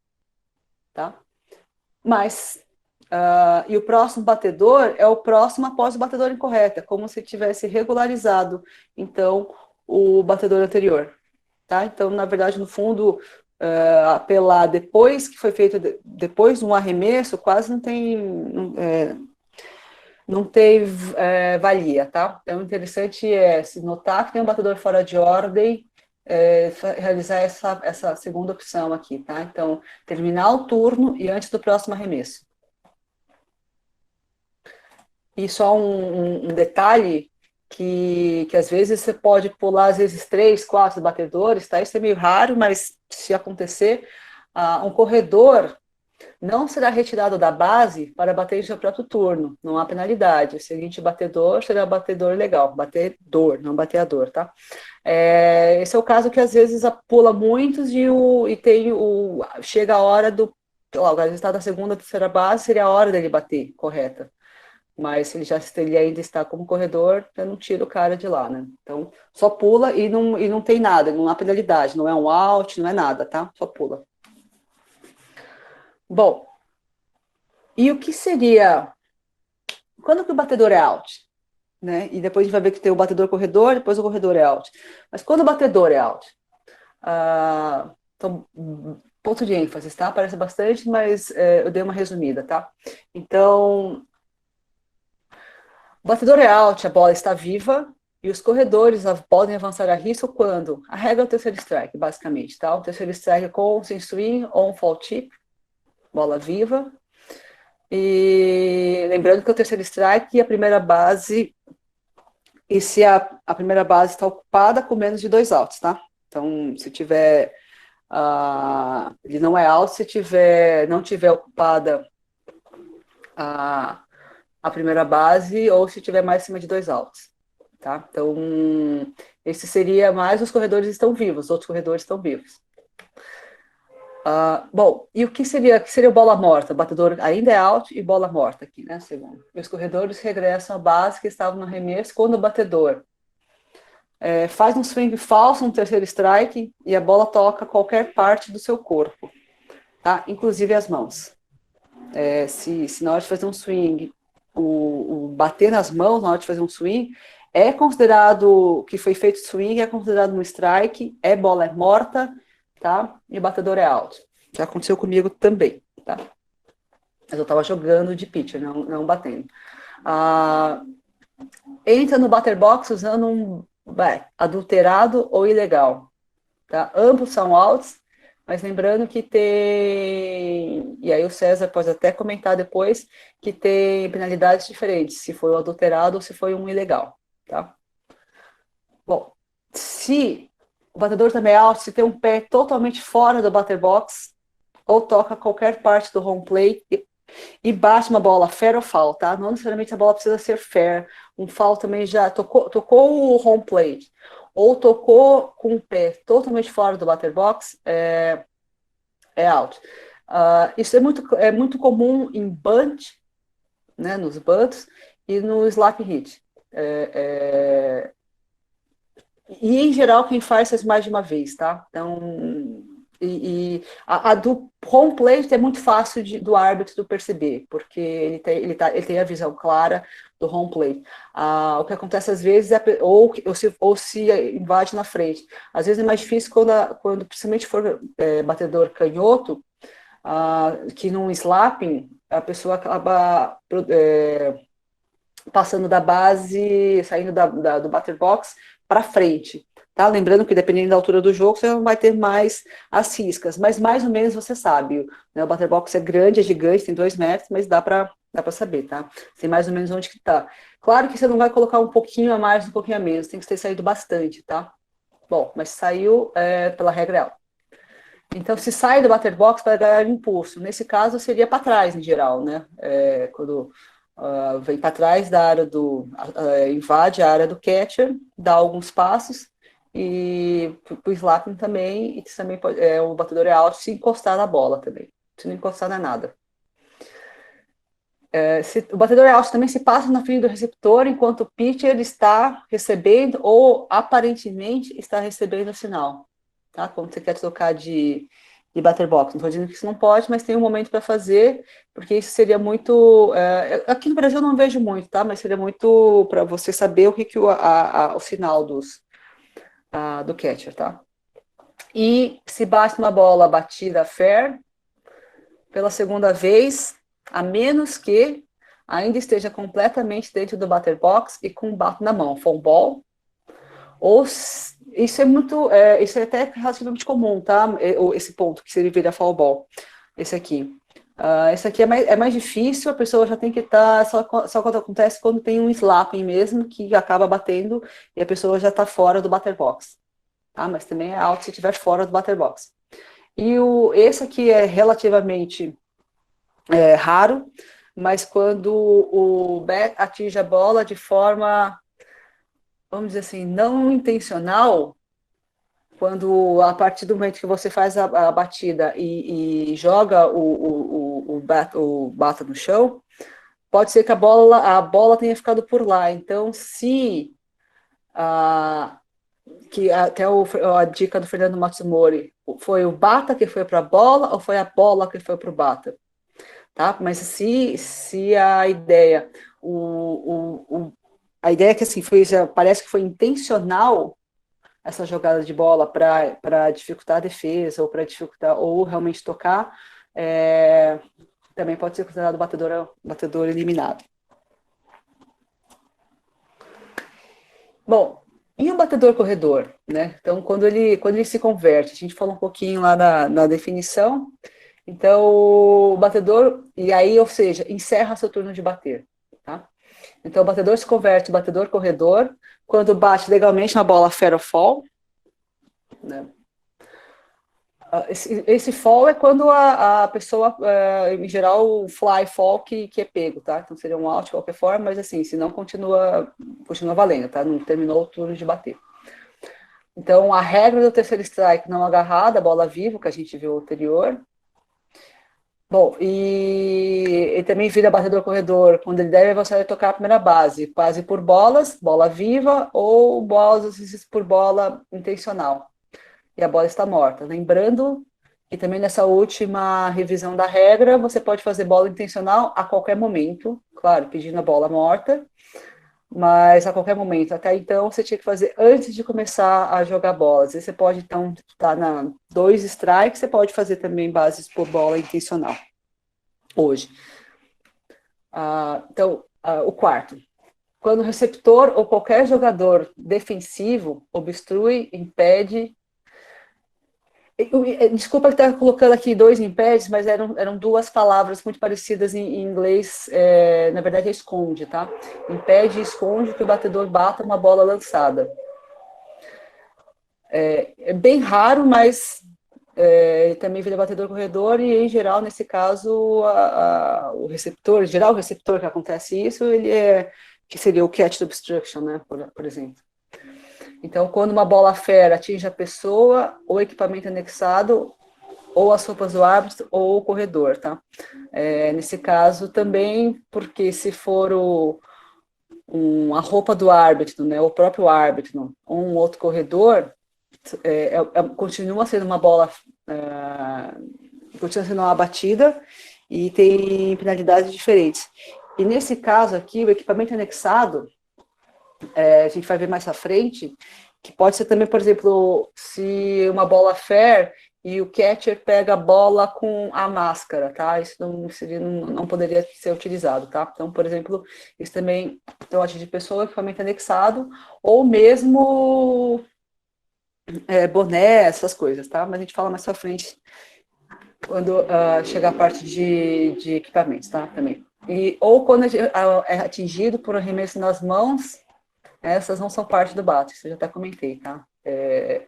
tá? Mas e o próximo batedor é o próximo após o batedor incorreto, é como se tivesse regularizado, então, o batedor anterior. Tá? Então, na verdade, no fundo, apelar depois que foi feito, depois de um arremesso, quase não tem valia. Tá? Então, o interessante é se notar que tem um batedor fora de ordem, realizar essa segunda opção aqui. Tá? Então, terminar o turno e antes do próximo arremesso. E só um detalhe que às vezes você pode pular, às vezes, 3, 4 batedores, tá? Isso é meio raro, mas se acontecer, um corredor não será retirado da base para bater em seu próprio turno, não há penalidade. O seguinte batedor será batedor legal, batedor, não bateador, tá? Esse é o caso que às vezes pula muitos e chega a hora o está da segunda, terceira base, seria a hora dele bater, correta. Mas se ele ainda está como corredor, eu não tiro o cara de lá, né? Então, só pula e não tem nada, não há penalidade, não é um out, não é nada, tá? Só pula. Bom, e o que seria... Quando que o batedor é out? Né? E depois a gente vai ver que tem o batedor corredor, depois o corredor é out. Mas quando o batedor é out? Então, ponto de ênfase, tá? Parece bastante, mas eu dei uma resumida, tá? Então... O batedor é out, a bola está viva, e os corredores podem avançar a risco quando? A regra é o terceiro strike, basicamente, tá? O terceiro strike com sem swing ou um fall tip, bola viva. E lembrando que é o terceiro strike e a primeira base, e se a primeira base está ocupada com menos de 2 outs, tá? Então, se tiver... ele não é out se não tiver ocupada a primeira base ou se tiver mais acima de 2 outs, tá? Então, esse seria mais os corredores estão vivos, os outros corredores estão vivos. Bom, e o que seria bola morta? O batedor ainda é out e bola morta aqui, né? Segundo. E os corredores regressam à base que estavam no arremesso quando o batedor faz um swing falso no terceiro strike e a bola toca qualquer parte do seu corpo, tá? Inclusive as mãos. Se na hora de fazer um swing, o bater nas mãos na hora de fazer um swing, é considerado que foi feito swing, é considerado um strike, bola é morta, tá? E o batedor é out. Já aconteceu comigo também, tá? Mas eu tava jogando de pitcher, não batendo. Entra no batter box usando um adulterado ou ilegal, tá? Ambos são outs, mas lembrando que tem, e aí o César pode até comentar depois, que tem penalidades diferentes, se foi um adulterado ou se foi um ilegal, tá? Bom, se o batedor também é out, se tem um pé totalmente fora do batter box, ou toca qualquer parte do home plate e bate uma bola fair ou foul, tá? Não necessariamente a bola precisa ser fair, um foul também já tocou o home plate, ou tocou com o pé totalmente fora do batter box, é out. Isso é muito comum em bunt, né, nos bunts, e no slap hit. E em geral quem faz mais de uma vez, tá? Então, a do home plate é muito fácil do árbitro perceber, porque ele tem a visão clara do home plate. O que acontece às vezes ou se invade na frente. Às vezes é mais difícil quando principalmente for batedor canhoto, que num slapping a pessoa acaba passando da base, saindo do batter box para frente. Tá? Lembrando que dependendo da altura do jogo, você não vai ter mais as riscas, mas mais ou menos você sabe, né? O batter box é grande, é gigante, tem 2 metros, mas dá para saber, tá? Tem mais ou menos onde que tá. Claro que você não vai colocar um pouquinho a mais, um pouquinho a menos, tem que ter saído bastante, tá? Bom, mas saiu pela regra ela. Então, se sai do batter box para ganhar impulso, nesse caso seria para trás em geral, né? Quando vem para trás da área invade a área do catcher, dá alguns passos, e o slapping também, e também o batedor é alto se encostar na bola também. Se não encostar, não é nada. O batedor é alto também se passa na frente do receptor enquanto o pitcher está recebendo ou aparentemente está recebendo o sinal. Tá? Quando você quer trocar de batter box. Não estou dizendo que isso não pode, mas tem um momento para fazer, porque isso seria muito... aqui no Brasil eu não vejo muito, tá? Mas seria muito para você saber o que o sinal do catcher, tá? E se bate uma bola batida fair, pela segunda vez, a menos que ainda esteja completamente dentro do batter box e com o bato na mão, foul ball, ou isso é até relativamente comum, tá? Esse ponto que seria virar foul ball, esse aqui. Esse aqui é mais difícil, a pessoa já tem que estar, só quando acontece quando tem um slapping mesmo, que acaba batendo e a pessoa já está fora do batter box. Tá? Mas também é out se estiver fora do batter box. E esse aqui é relativamente raro, mas quando o bat atinge a bola de forma, vamos dizer assim, não intencional, quando a partir do momento que você faz a batida e joga o bata no chão, pode ser que a bola tenha ficado por lá. Então, se que até a dica do Fernando Matsumori, foi o bata que foi para a bola ou foi a bola que foi para o bata? Tá? Mas se a ideia, a ideia é que assim, parece que foi intencional essa jogada de bola para dificultar a defesa ou para dificultar ou realmente tocar, também pode ser considerado batedor eliminado. Bom, e o batedor corredor, né? Então, quando ele se converte, a gente falou um pouquinho lá na definição. Então, o batedor, e aí, ou seja, encerra seu turno de bater, tá? Então, o batedor se converte em batedor corredor quando bate legalmente na bola fair ou foul, né? Esse fall é quando a pessoa, em geral, o fly fall que é pego, tá? Então seria um out de qualquer forma, mas assim, se não continua valendo, tá? Não terminou o turno de bater. Então, a regra do terceiro strike não agarrada, bola viva, que a gente viu anterior. Bom, e também vira batedor-corredor quando ele deve, você vai tocar a primeira base por bolas, bola viva ou bolas por bola intencional. E a bola está morta. Lembrando que também nessa última revisão da regra, você pode fazer bola intencional a qualquer momento, claro, pedindo a bola morta, mas a qualquer momento. Até então, você tinha que fazer antes de começar a jogar bolas. E você pode, então, estar na 2 strikes, você pode fazer também bases por bola intencional, hoje. Então, o quarto. Quando o receptor ou qualquer jogador defensivo obstrui, impede. Desculpa que está colocando aqui 2 impedes, mas eram 2 palavras muito parecidas em inglês, na verdade é esconde, tá? Impede e esconde que o batedor bata uma bola lançada. É bem raro, mas também vira batedor-corredor e, em geral, nesse caso, o receptor, em geral, o receptor que acontece isso, que seria o catch obstruction, né, por exemplo. Então, quando uma bola fera atinge a pessoa, o equipamento anexado, ou as roupas do árbitro, ou o corredor, tá? Nesse caso também, porque se for a roupa do árbitro, né, o próprio árbitro, ou um outro corredor, continua sendo uma bola, continua sendo uma batida, e tem penalidades diferentes. E nesse caso aqui, o equipamento anexado, a gente vai ver mais à frente, que pode ser também, por exemplo, se uma bola fair e o catcher pega a bola com a máscara, tá? Isso não poderia ser utilizado, tá? Então, por exemplo, isso também, então, atingir pessoa, equipamento anexado, ou mesmo boné, essas coisas, tá? Mas a gente fala mais à frente, quando chegar a parte de equipamentos, tá? Também. Ou quando é atingido por arremesso nas mãos, essas não são parte do bate, isso eu já até comentei, tá? É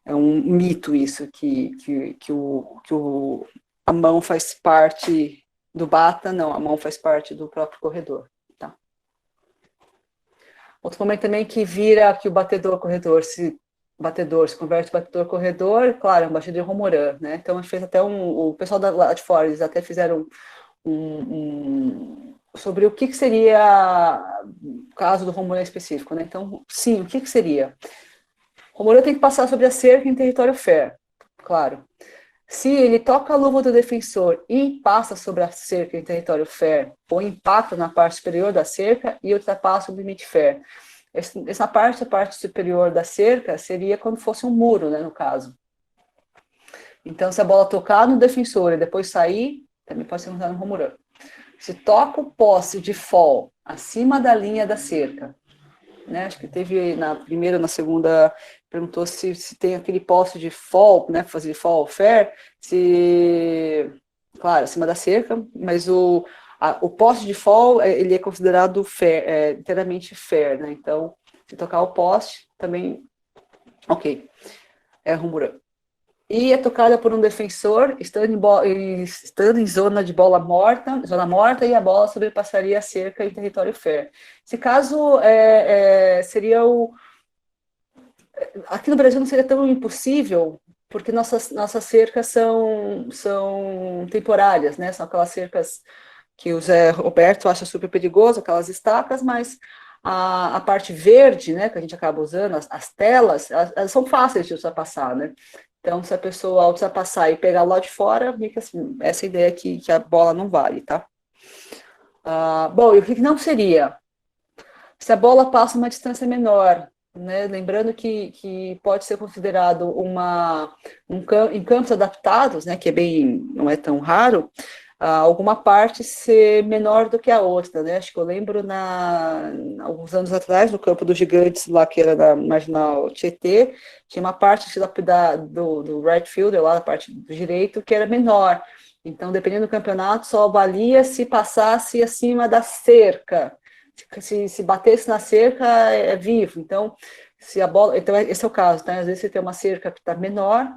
um mito isso, que a mão faz parte do bata, não, a mão faz parte do próprio corredor, tá? Outro momento também que vira que o batedor-corredor se converte em batedor-corredor, claro, é um batedor Romoran, né? Então, a gente fez até o pessoal lá de fora, eles até fizeram sobre o que seria o caso do Romoran específico, né? Então, sim, o que seria? O Romoran tem que passar sobre a cerca em território fair, claro. Se ele toca a luva do defensor e passa sobre a cerca em território fair, ou impacta na parte superior da cerca e ultrapassa o limite fair. Essa parte, a parte superior da cerca, seria como fosse um muro, né, no caso. Então, se a bola tocar no defensor e depois sair, também pode ser usado no Romoran. Se toca o poste de fall acima da linha da cerca, né? Acho que teve na primeira ou na segunda, perguntou se tem aquele poste de fall, né? Fazer fall fair, claro, acima da cerca, mas o poste de fall, ele é considerado fair, inteiramente fair, né? Então, se tocar o poste, também, ok, é Romoran. E é tocada por um defensor, estando em zona de bola morta, e a bola sobrepassaria a cerca em território fair. Esse caso seria aqui no Brasil não seria tão impossível, porque nossas cercas são temporárias, né? São aquelas cercas que o Zé Roberto acha super perigoso, aquelas estacas, mas a parte verde, né, que a gente acaba usando, as telas, elas são fáceis de ultrapassar, né? Então, se a pessoa ao ultrapassar e pegar lá de fora, fica assim, essa ideia que a bola não vale, tá? Bom, e o que não seria? Se a bola passa uma distância menor, né? Lembrando que pode ser considerado em campos adaptados, né? Que não é tão raro, alguma parte ser menor do que a outra, né? Acho que eu lembro alguns anos atrás, no campo dos Gigantes, lá que era na Marginal Tietê, tinha uma parte do right fielder, lá na parte do direito, que era menor. Então, dependendo do campeonato, só valia se passasse acima da cerca. Se batesse na cerca, é vivo. Então, se a bola... Então, esse é o caso, tá? Às vezes você tem uma cerca que está menor,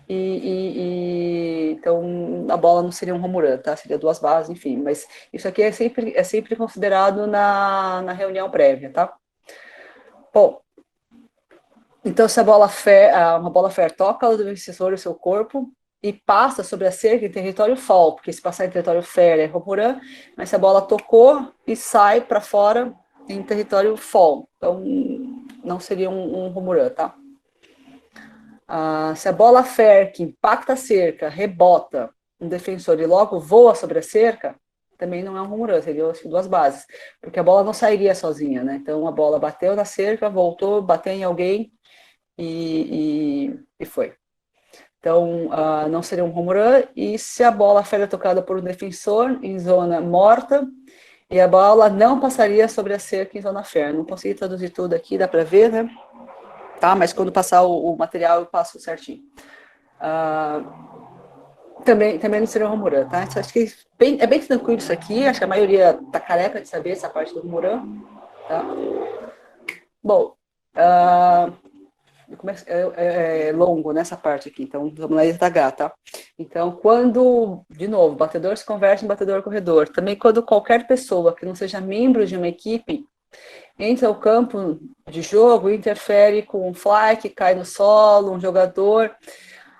então a bola não seria um Romoran, tá? Seria 2 bases, enfim. Mas isso aqui é sempre considerado na reunião prévia, tá? Bom, então se uma bola fair toca o defensor do seu corpo, e passa sobre a cerca em território fall, porque se passar em território fair é home run, mas se a bola tocou e sai para fora em território fall, então não seria um home run, tá? Se a bola fair que impacta a cerca, rebota um defensor e logo voa sobre a cerca, também não é um home run, seria acho que 2 bases, porque a bola não sairia sozinha, né? Então a bola bateu na cerca, voltou, bateu em alguém e foi. Então não seria um home run, e se a bola fair é tocada por um defensor em zona morta, e a bola não passaria sobre a cerca em zona fair. Não consegui traduzir tudo aqui, dá para ver, né? Tá, mas quando passar o material eu passo certinho. Também não seria um home run, tá? Então, acho que é bem tranquilo isso aqui, acho que a maioria tá careca de saber essa parte do home run, tá? Bom, é longo nessa parte aqui, então vamos lá devagar, tá? Então, quando, de novo, batedor se converte em batedor corredor, também quando qualquer pessoa que não seja membro de uma equipe entra ao campo de jogo, interfere com um fly que cai no solo, um jogador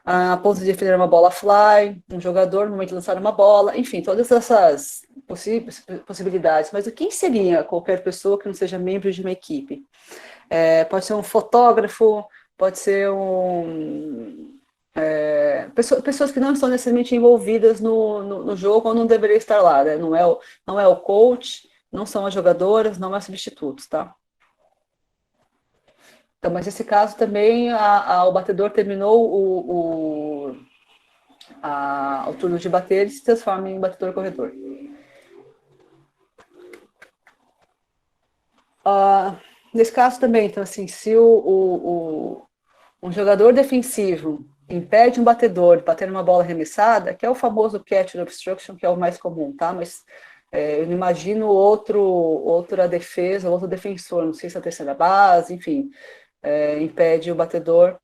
a ponto de defender uma bola fly, um jogador no momento de lançar uma bola, enfim, todas essas possibilidades. Mas quem seria qualquer pessoa que não seja membro de uma equipe? Pode ser um fotógrafo, pode ser pessoas que não estão necessariamente envolvidas no jogo ou não deveriam estar lá, né? Não é o coach, não são as jogadoras, não é substitutos, tá? Então, mas nesse caso também o batedor terminou o turno de bater e se transforma em batedor corredor. Nesse caso também, então assim, se um jogador defensivo impede um batedor de bater numa bola arremessada, que é o famoso catch obstruction, que é o mais comum, tá? Mas eu não imagino outra defesa, outro defensor, não sei se é a terceira base, enfim, impede o batedor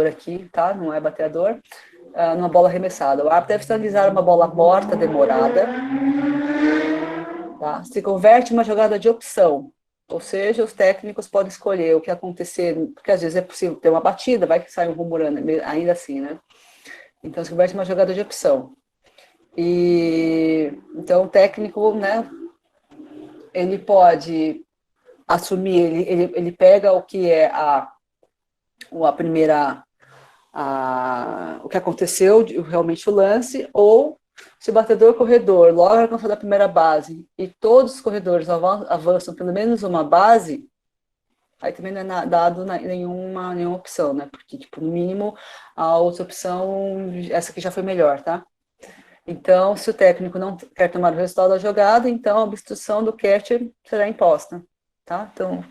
aqui, tá? Não é bateador, numa bola arremessada. O árbitro deve sinalizar uma bola morta, demorada, tá? Se converte em uma jogada de opção, ou seja, os técnicos podem escolher o que acontecer, porque às vezes é possível ter uma batida, vai que sai um rumorando, ainda assim, né? Então, se converte em uma jogada de opção. E então o técnico, né, ele pode assumir, ele pega o que é a primeira, o que aconteceu, realmente o lance, ou se o batedor corredor logo alcançou da primeira base e todos os corredores avançam pelo menos uma base, aí também não é dado nenhuma opção, né? Porque, tipo, no mínimo, a outra opção, essa aqui já foi melhor, tá? Então, se o técnico não quer tomar o resultado da jogada, então a obstrução do catcher será imposta, tá? Então,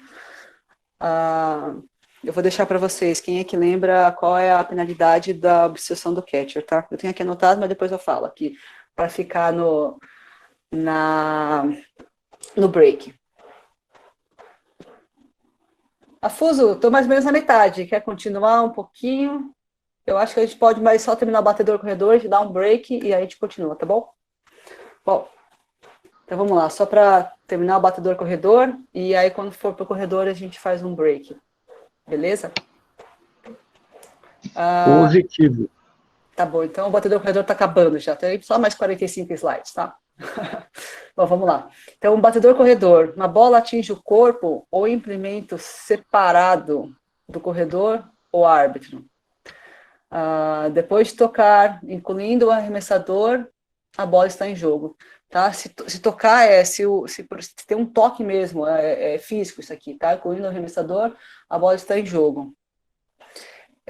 eu vou deixar para vocês, quem é que lembra qual é a penalidade da obstrução do catcher, tá? Eu tenho aqui anotado, mas depois eu falo aqui, para ficar no break. Afuso, estou mais ou menos na metade, quer continuar um pouquinho? Eu acho que a gente pode mais só terminar o batedor corredor, a gente dá um break e aí a gente continua, tá bom? Bom, então vamos lá, só para terminar o batedor corredor, e aí quando for para o corredor a gente faz um break. Beleza? Positivo. Tá bom, então o batedor corredor está acabando já, tem só mais 45 slides, tá? Bom, vamos lá. Então, um batedor corredor, uma bola atinge o corpo ou implemento separado do corredor ou árbitro. Depois de tocar, incluindo o arremessador, a bola está em jogo. Tá? Se tocar, se tem um toque mesmo, é físico isso aqui, tá? Incluindo o arremessador, a bola está em jogo.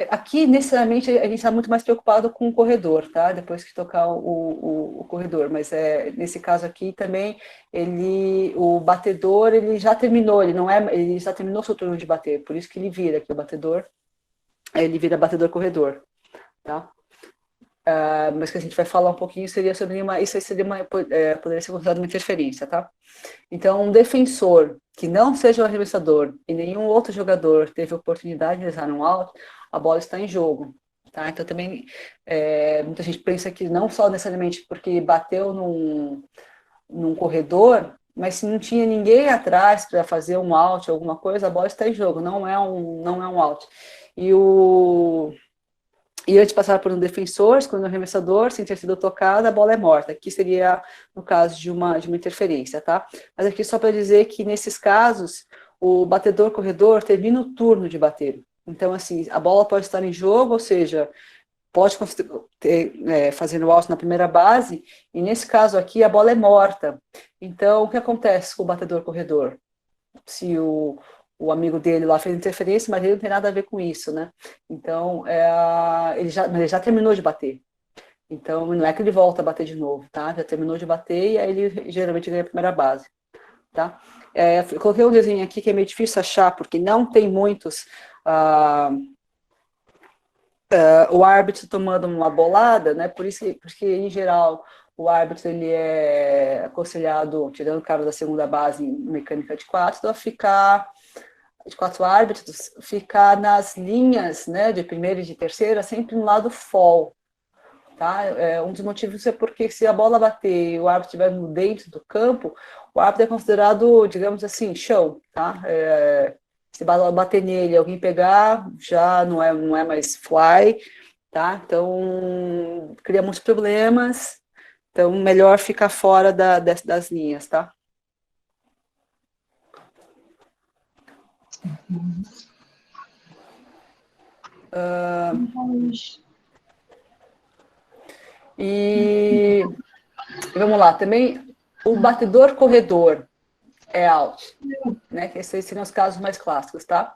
Aqui, necessariamente, a gente está muito mais preocupado com o corredor, tá? Depois que tocar o corredor, mas nesse caso aqui também, o batedor, ele já terminou, ele já terminou seu turno de bater, por isso que ele vira aqui o batedor, ele vira batedor corredor, tá? Mas que a gente vai falar um pouquinho seria sobre isso seria poderia ser considerado uma interferência, tá? Então, um defensor que não seja o arremessador e nenhum outro jogador teve a oportunidade de realizar um out, a bola está em jogo, tá? Então, também, muita gente pensa que não só necessariamente porque bateu num corredor, mas se não tinha ninguém atrás para fazer um out, alguma coisa, a bola está em jogo, não é um out. E e antes de passar por um defensor, quando o arremessador, sem ter sido tocada, a bola é morta. Aqui seria no caso de uma interferência, tá? Mas aqui só para dizer que nesses casos, o batedor-corredor termina o turno de bater. Então, assim, a bola pode estar em jogo, ou seja, pode fazer no alto na primeira base, e nesse caso aqui a bola é morta. Então, o que acontece com o batedor-corredor? Se o amigo dele lá fez interferência, mas ele não tem nada a ver com isso, né? Então, ele já terminou de bater. Então, não é que ele volta a bater de novo, tá? Já terminou de bater e aí ele geralmente ganha a primeira base, tá? Eu coloquei um desenho aqui que é meio difícil achar, porque não tem muitos... o árbitro tomando uma bolada, né? Porque em geral o árbitro ele é aconselhado, tirando o cara da segunda base em mecânica de quatro, a ficar de quatro árbitros, ficar nas linhas, né, de primeira e de terceira, sempre no lado fall, tá? Um dos motivos é porque se a bola bater e o árbitro estiver dentro do campo, o árbitro é considerado, digamos assim, chão, tá? Se a bola bater nele, alguém pegar, já não é mais fly, tá? Então, cria muitos problemas, então melhor ficar fora das linhas, tá? E vamos lá, também o batedor corredor é out, né? Que esses seriam os casos mais clássicos, tá?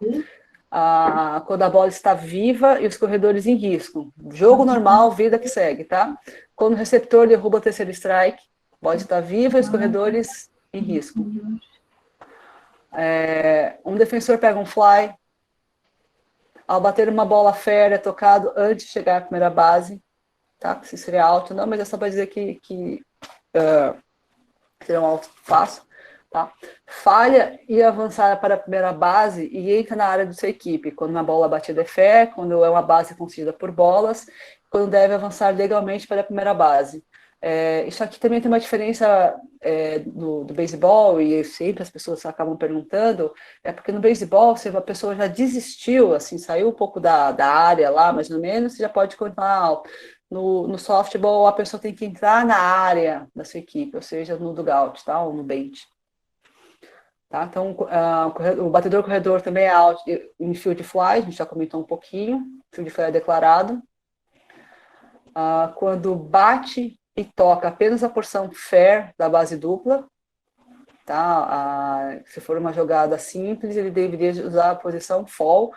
Quando a bola está viva e os corredores em risco. Jogo normal, vida que segue, tá? Quando o receptor derruba o terceiro strike, a bola está viva e os corredores em risco. Um defensor pega um fly, ao bater uma bola fera, é tocado antes de chegar à primeira base, tá? Se seria alto, não, mas é só para dizer que seria um alto fácil, tá? Falha e avançar para a primeira base e entra na área da sua equipe, quando uma bola batida é fair, quando é uma base concedida por bolas, quando deve avançar legalmente para a primeira base. Isso aqui também tem uma diferença do beisebol, e sempre as pessoas acabam perguntando, porque no beisebol, se a pessoa já desistiu, assim, saiu um pouco da área lá, mais ou menos, você já pode continuar alto. No softball, a pessoa tem que entrar na área da sua equipe, ou seja, no dugout, tá? Ou no bench. Tá? Então, o batedor corredor também é out em field fly, a gente já comentou um pouquinho, field fly é declarado. Quando bate e toca apenas a porção fair da base dupla, tá? Se for uma jogada simples, ele deveria usar a posição fall,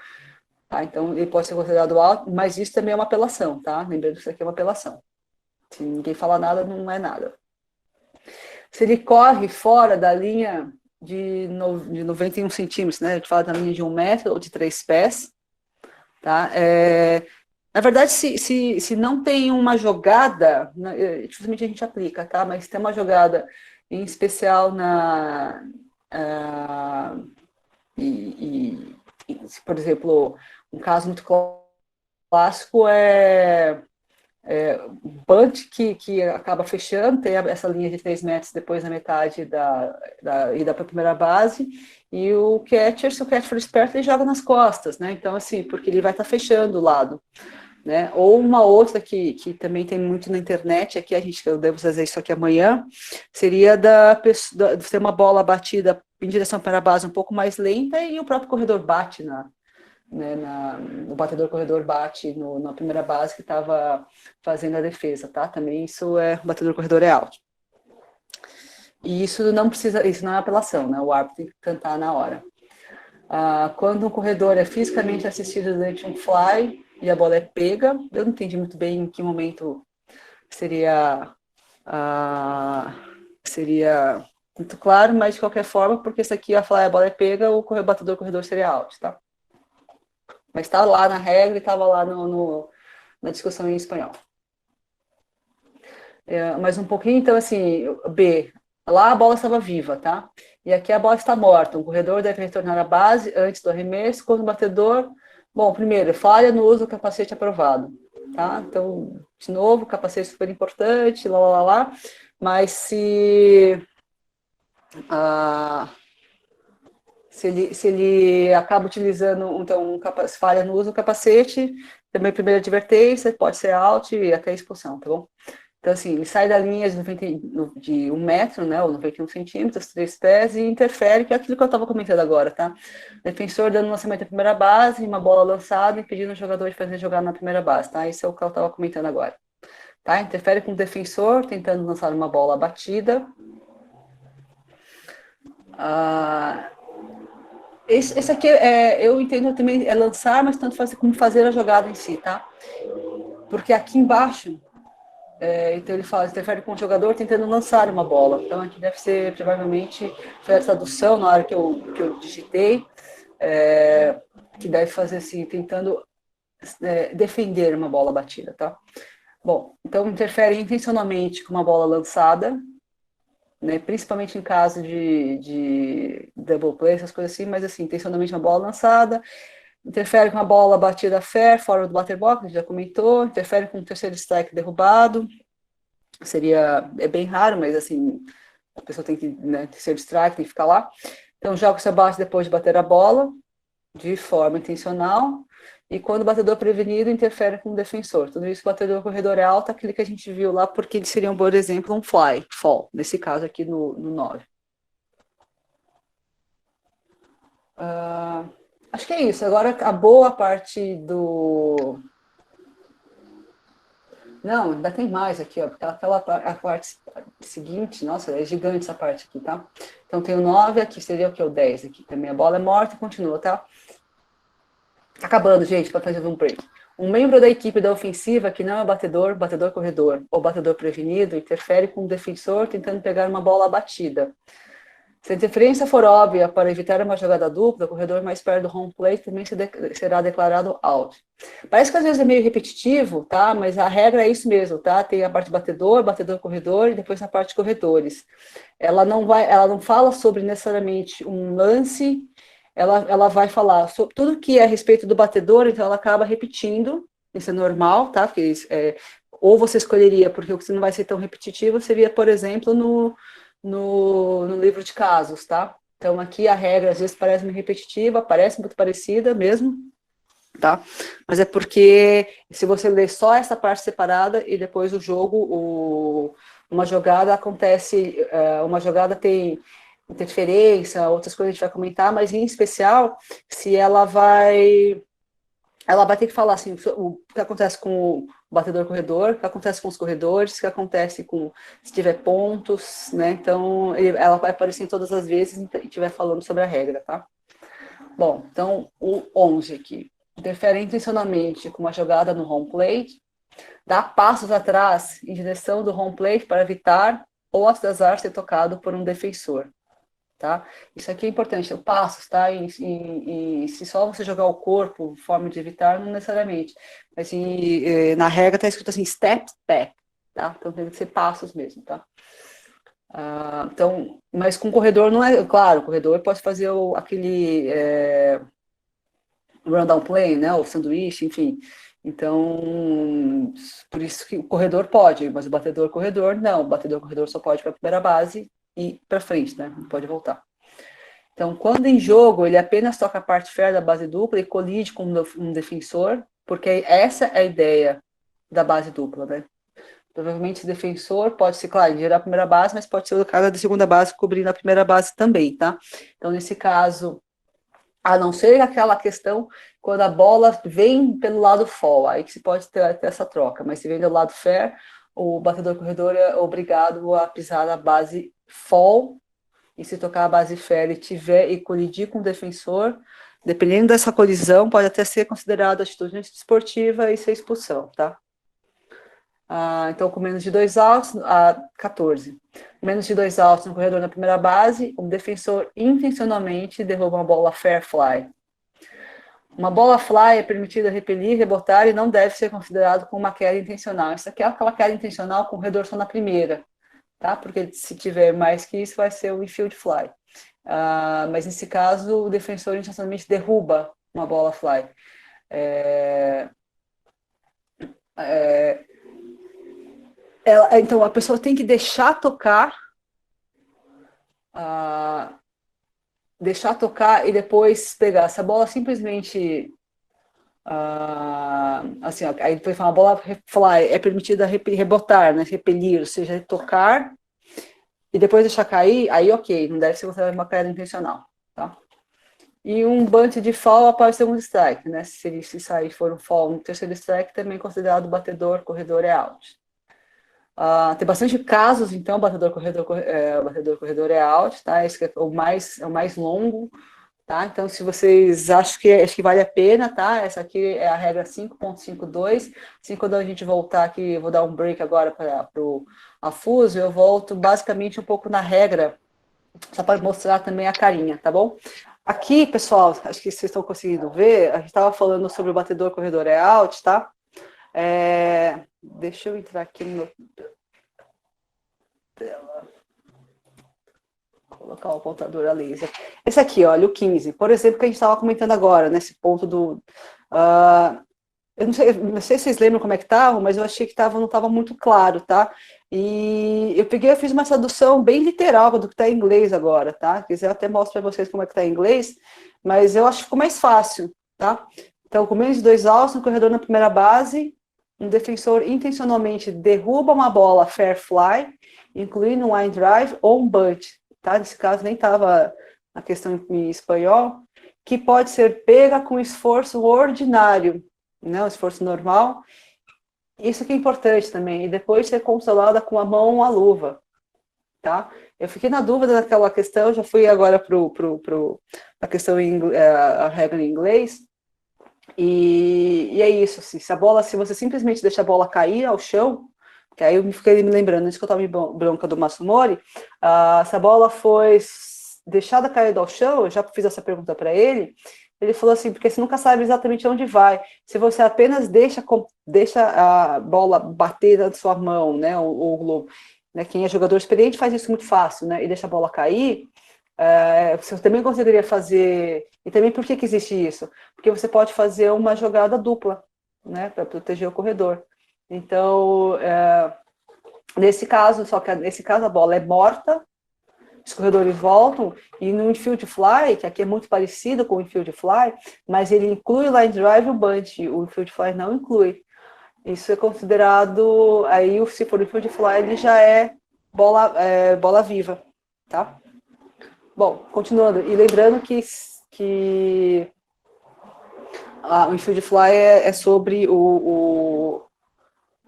tá? Então ele pode ser considerado alto, mas isso também é uma apelação, tá? Lembrando que isso aqui é uma apelação. Se ninguém fala nada, não é nada. Se ele corre fora da linha de 91 centímetros, né? A gente fala da linha de 1 metro ou de 3 pés, tá? Na verdade, se não tem uma jogada, dificilmente a gente aplica, tá? Mas se tem uma jogada em especial por exemplo, um caso muito clássico é bunt que acaba fechando, tem essa linha de 3 metros depois da metade da ida para a primeira base, e o catcher, se o catcher for esperto, ele joga nas costas, né? Então, assim, porque ele vai estar fechando o lado. Né? Ou uma outra que também tem muito na internet, aqui eu devo fazer isso aqui amanhã, seria de ter uma bola batida em direção para a base um pouco mais lenta e o próprio corredor bate o batedor corredor bate na primeira base que estava fazendo a defesa, tá? Também o batedor corredor é out. E isso não é apelação, né? O árbitro tem que cantar na hora. Quando um corredor é fisicamente assistido durante um fly e a bola é pega, eu não entendi muito bem em que momento seria muito claro, mas de qualquer forma, porque isso aqui a bola é pega, o batedor corredor seria out, tá? Mas está lá na regra e estava lá na discussão em espanhol. Mais um pouquinho, então assim, B, lá a bola estava viva, tá? E aqui a bola está morta. O corredor deve retornar à base antes do arremesso, quando o batedor... Bom, primeiro, falha no uso do capacete aprovado, tá? Então, de novo, capacete super importante, lá. Mas se ele acaba utilizando, então, falha no uso do capacete, também primeira advertência, pode ser out e até expulsão, tá bom? Então, assim, ele sai da linha de 1 metro, né, ou 91 centímetros, 3 pés, e interfere, que é aquilo que eu estava comentando agora, tá? Defensor dando lançamento à primeira base, uma bola lançada, impedindo o jogador de fazer jogada na primeira base, tá? Isso é o que eu estava comentando agora. Tá? Interfere com o defensor, tentando lançar uma bola batida. Esse aqui, eu entendo também, é lançar, mas tanto faz como fazer a jogada em si, tá? Porque aqui embaixo, então ele fala, interfere com o jogador tentando lançar uma bola. Então aqui deve ser, provavelmente, foi a tradução na hora que eu digitei, que deve fazer assim, tentando defender uma bola batida, tá? Bom, então interfere intencionalmente com uma bola lançada, né, principalmente em caso de double play, essas coisas assim, mas assim, intencionalmente uma bola lançada, interfere com uma bola batida fair, fora do batter box, a gente já comentou, interfere com o terceiro strike derrubado, é bem raro, mas assim, a pessoa tem que, né, terceiro strike, tem que ficar lá. Então, joga o seu bate depois de bater a bola, de forma intencional, e quando o batedor prevenido interfere com o defensor. Tudo isso, o batedor corredor é alto, aquele que a gente viu lá, porque ele seria, por exemplo, um fall, nesse caso aqui no 9. Acho que é isso. Agora acabou a parte do... Não, ainda tem mais aqui, ó, porque a parte seguinte, nossa, é gigante essa parte aqui, tá? Então tem o 9 aqui, seria o que? O 10 aqui também. A bola é morta e continua, tá? Tá acabando, gente, para fazer um break. Um membro da equipe da ofensiva que não é batedor, batedor corredor ou batedor prevenido interfere com o defensor tentando pegar uma bola batida. Se a interferência for óbvia para evitar uma jogada dupla, o corredor mais perto do home plate também será declarado out. Parece que às vezes é meio repetitivo, tá? Mas a regra é isso mesmo, tá? Tem a parte batedor, batedor corredor e depois a parte corredores. Ela não fala sobre necessariamente um lance, ela vai falar sobre tudo que é a respeito do batedor, então ela acaba repetindo, isso é normal, tá? Porque ou você escolheria, porque o que não vai ser tão repetitivo seria, por exemplo, no livro de casos, tá? Então aqui a regra às vezes parece meio repetitiva, parece muito parecida mesmo, tá? Mas é porque se você ler só essa parte separada e depois o jogo, uma jogada acontece, uma jogada tem interferência, outras coisas a gente vai comentar, mas em especial se ela vai ter que falar assim, o que acontece com o batedor corredor, o que acontece com os corredores, o que acontece com se tiver pontos, né? Então ela vai aparecer todas as vezes e estiver falando sobre a regra, tá? Bom, então o 11 aqui. Interfere intencionalmente com uma jogada no home plate, dá passos atrás em direção do home plate para evitar ou atrasar ser tocado por um defensor. Tá? Isso aqui é importante, passos, tá? E se só você jogar o corpo, forma de evitar, não necessariamente. Mas na regra está escrito assim, step back, tá? Então tem que ser passos mesmo, tá? Então, mas com o corredor não é, claro, o corredor pode fazer aquele rundown play, né? O sanduíche, enfim. Então, por isso que o corredor pode, mas o batedor corredor não. O batedor corredor só pode para a primeira base e para frente, né? Não pode voltar. Então, quando em jogo, ele apenas toca a parte fair da base dupla e colide com um defensor, porque essa é a ideia da base dupla, né? Provavelmente esse defensor pode ser, claro, gerar a primeira base, mas pode ser o cara da segunda base cobrindo a primeira base também, tá? Então, nesse caso, a não ser aquela questão quando a bola vem pelo lado fall, aí que se pode ter essa troca, mas se vem do lado fair, o batedor corredor é obrigado a pisar na base fall, e se tocar a base fair e colidir com o defensor, dependendo dessa colisão, pode até ser considerado atitude esportiva e ser expulsão, tá? Então, com menos de 2 outs, 14. Menos de 2 outs no corredor na primeira base, o defensor intencionalmente derruba uma bola fair fly. Uma bola fly é permitida repelir, rebotar e não deve ser considerado como uma queda intencional. Isso aqui é aquela queda intencional com o corredor só na primeira, tá? Porque se tiver mais que isso, vai ser o infield fly. Mas nesse caso, o defensor intencionalmente derruba uma bola fly. Então, a pessoa tem que deixar tocar e depois pegar. Se a bola simplesmente Assim, ó, aí depois fala, a bola fly é permitida rebotar, né, repelir, ou seja, tocar e depois deixar cair, aí ok, não deve ser considerado uma caída intencional, tá? E um bunt de foul após o segundo strike, né? Se sair for um foul no terceiro strike, também considerado batedor, corredor é out. Tem bastante casos, então, batedor, corredor é out, tá? Esse é o mais longo, tá? Então, se vocês acham que vale a pena, tá? Essa aqui é a regra 5.52. Assim, quando a gente voltar aqui, eu vou dar um break agora para o Afuso, eu volto basicamente um pouco na regra, só para mostrar também a carinha, tá bom? Aqui, pessoal, acho que vocês estão conseguindo ver, a gente estava falando sobre o batedor, corredor é out, tá? Deixa eu entrar aqui no tela. Colocar o apontador a laser. Esse aqui, olha, o 15, por exemplo, que a gente estava comentando agora, nesse ponto do... eu não sei se vocês lembram como é que estava, mas eu achei que não estava muito claro, tá? E eu fiz uma tradução bem literal do que está em inglês agora, tá? Se quiser, eu até mostro para vocês como é que está em inglês, mas eu acho que ficou mais fácil, tá? Então, com menos de 2 outs no corredor na primeira base, um defensor intencionalmente derruba uma bola fair fly, incluindo um line drive ou um bunt, tá? Nesse caso, nem estava a questão em espanhol, que pode ser pega com esforço ordinário, né? Um esforço normal. Isso que é importante também, e depois ser consolada com a mão ou a luva, tá? Eu fiquei na dúvida naquela questão, já fui agora para a questão, a regra em inglês, e é isso, assim, se você simplesmente deixa a bola cair ao chão, que aí eu fiquei me lembrando, isso que eu estava em bronca do Matsumori, se a bola foi deixada cair ao chão, eu já fiz essa pergunta para ele falou assim, porque você nunca sabe exatamente onde vai. Se você apenas deixa a bola bater na sua mão, né, o né, quem é jogador experiente faz isso muito fácil, né, e deixa a bola cair, você também conseguiria fazer... E também por que existe isso? Porque você pode fazer uma jogada dupla, né, para proteger o corredor. Então, nesse caso a bola é morta, os corredores voltam, e no infield fly, que aqui é muito parecido com o infield fly, mas ele inclui o line drive e o bunt, o infield fly não inclui. Isso é considerado, aí se for o infield fly, ele já é bola viva, tá? Bom, continuando, e lembrando que o infield fly é sobre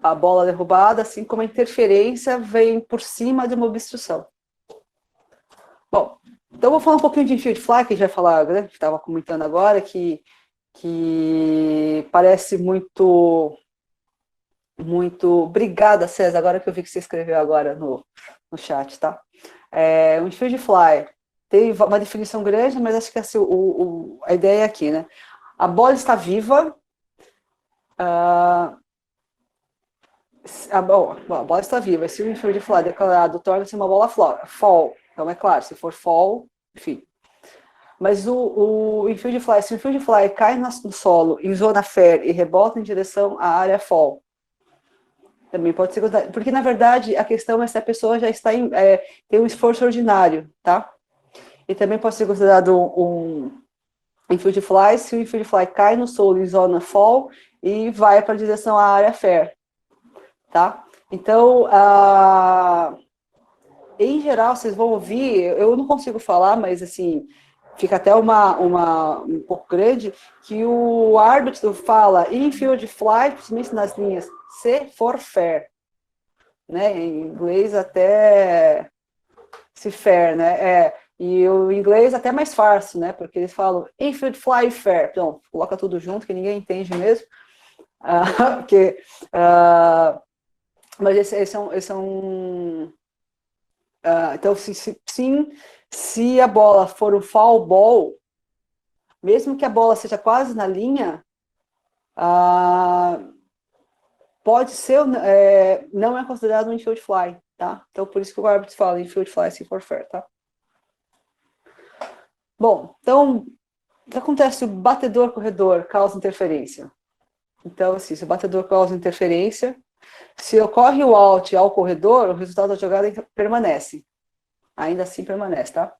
a bola derrubada, assim como a interferência vem por cima de uma obstrução. Bom, então eu vou falar um pouquinho de infield fly, que a gente vai falar, né, que estava comentando agora, que parece muito... Obrigada, César, agora que eu vi que você escreveu agora no chat, tá? O infield fly tem uma definição grande, mas acho que assim, a ideia é aqui, né? A bola está viva, a bola está viva, se o infield fly declarado torna-se uma bola fall. Então, é claro, se for fall, enfim. Mas o infield fly, se o infield fly cai no solo em zona fair e rebota em direção à área fall, também pode ser considerado. Porque, na verdade, a questão é se a pessoa já está tem um esforço ordinário, tá? E também pode ser considerado um infield fly se o infield fly cai no solo em zona fall e vai para a direção à área fair, tá? Então, em geral, vocês vão ouvir, eu não consigo falar, mas assim, fica até um pouco grande, que o árbitro fala infield fly, principalmente nas linhas se for fair, né? Em inglês até se fair, né? E o inglês até mais fácil, né? Porque eles falam infield fly fair, então coloca tudo junto que ninguém entende mesmo, mas esse é um então, se a bola for um foul ball, mesmo que a bola seja quase na linha, pode ser, não é considerado um infield fly, tá? Então, por isso que o árbitro fala infield fly se for fair, tá? Bom, então, o que acontece se o batedor-corredor causa interferência? Então, assim, se o batedor causa interferência, se ocorre o out ao corredor, o resultado da jogada permanece. Ainda assim permanece, tá?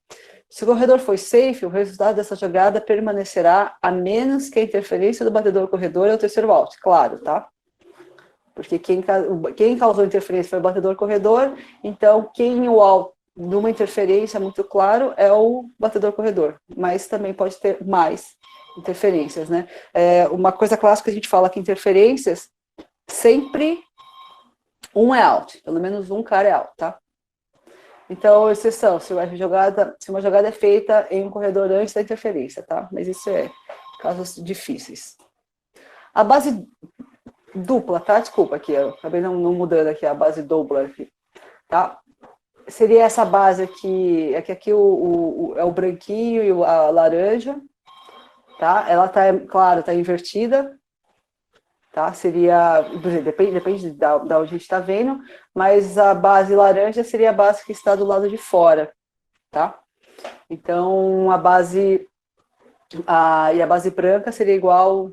Se o corredor foi safe, o resultado dessa jogada permanecerá a menos que a interferência do batedor-corredor é o terceiro out. Claro, tá? Porque quem causou interferência foi o batedor-corredor, então quem o out numa interferência muito claro é o batedor-corredor, mas também pode ter mais interferências, né? Uma coisa clássica que a gente fala que interferências, sempre um é out, pelo menos um cara é out, tá? Então, exceção, se uma jogada é feita em um corredor antes da interferência, tá? Mas isso é casos difíceis. A base dupla, tá? Desculpa aqui, eu acabei não mudando aqui a base dupla aqui, tá? Seria essa base aqui, é que aqui é o branquinho e a laranja, tá? Ela tá, claro, tá invertida, tá? Seria, depende da onde a gente está vendo, mas a base laranja seria a base que está do lado de fora, tá? Então, a base branca seria igual.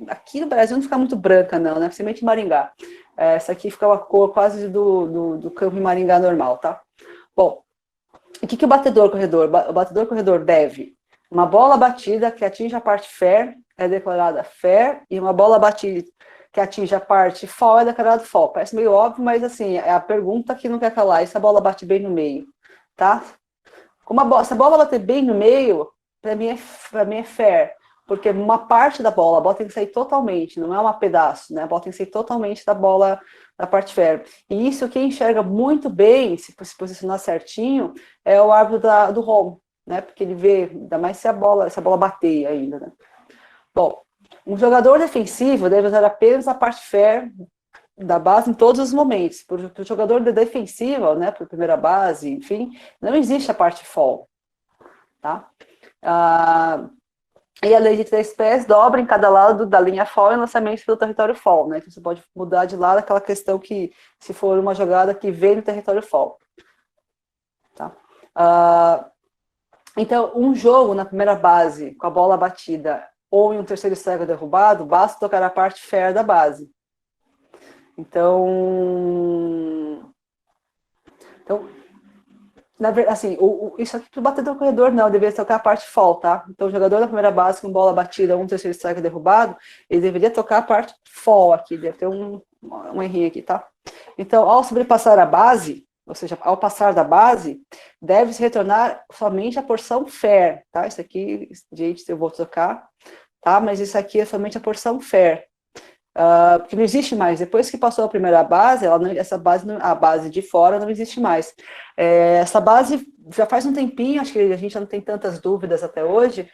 Aqui no Brasil não fica muito branca, não, né? Principalmente em Maringá. Essa aqui fica uma cor quase do campo em Maringá normal, tá? Bom, o que o batedor-corredor? O batedor-corredor deve uma bola batida que atinge a parte fair é declarada fair, e uma bola batida que atinge a parte fall é declarada fall. Parece meio óbvio, mas assim, é a pergunta que não quer calar. E se a bola bate bem no meio, tá? Se a bola bater bem no meio, para mim é fair, porque uma parte da bola tem que sair totalmente, não é um pedaço, né? A bola tem que sair totalmente da bola da parte fair. E isso quem enxerga muito bem, se posicionar certinho, é o árbitro do home, né? Porque ele vê, ainda mais se a bola bater ainda, né? Bom, um jogador defensivo deve usar apenas a parte fair da base em todos os momentos. Para o jogador defensivo, né, para a primeira base, enfim, não existe a parte fall, tá? E a lei de 3 pés dobra em cada lado da linha fall e lançamento pelo território fall, né? Então você pode mudar de lado aquela questão que, se for uma jogada que vem no território fall, tá? Então, um jogo na primeira base com a bola batida ou em um terceiro cego derrubado, basta tocar a parte fair da base. Então na verdade, assim, isso aqui para o batedor corredor não, deveria tocar a parte fall, tá? Então, o jogador da primeira base com bola batida ou um terceiro strike derrubado, ele deveria tocar a parte fall aqui, deve ter um errinho aqui, tá? Então, ao sobrepassar a base, ou seja, ao passar da base, deve-se retornar somente a porção fair, tá? Isso aqui, gente, eu vou tocar, tá? Mas isso aqui é somente a porção fair. Porque não existe mais. Depois que passou a primeira base, a base de fora não existe mais. Essa base já faz um tempinho, acho que a gente já não tem tantas dúvidas até hoje,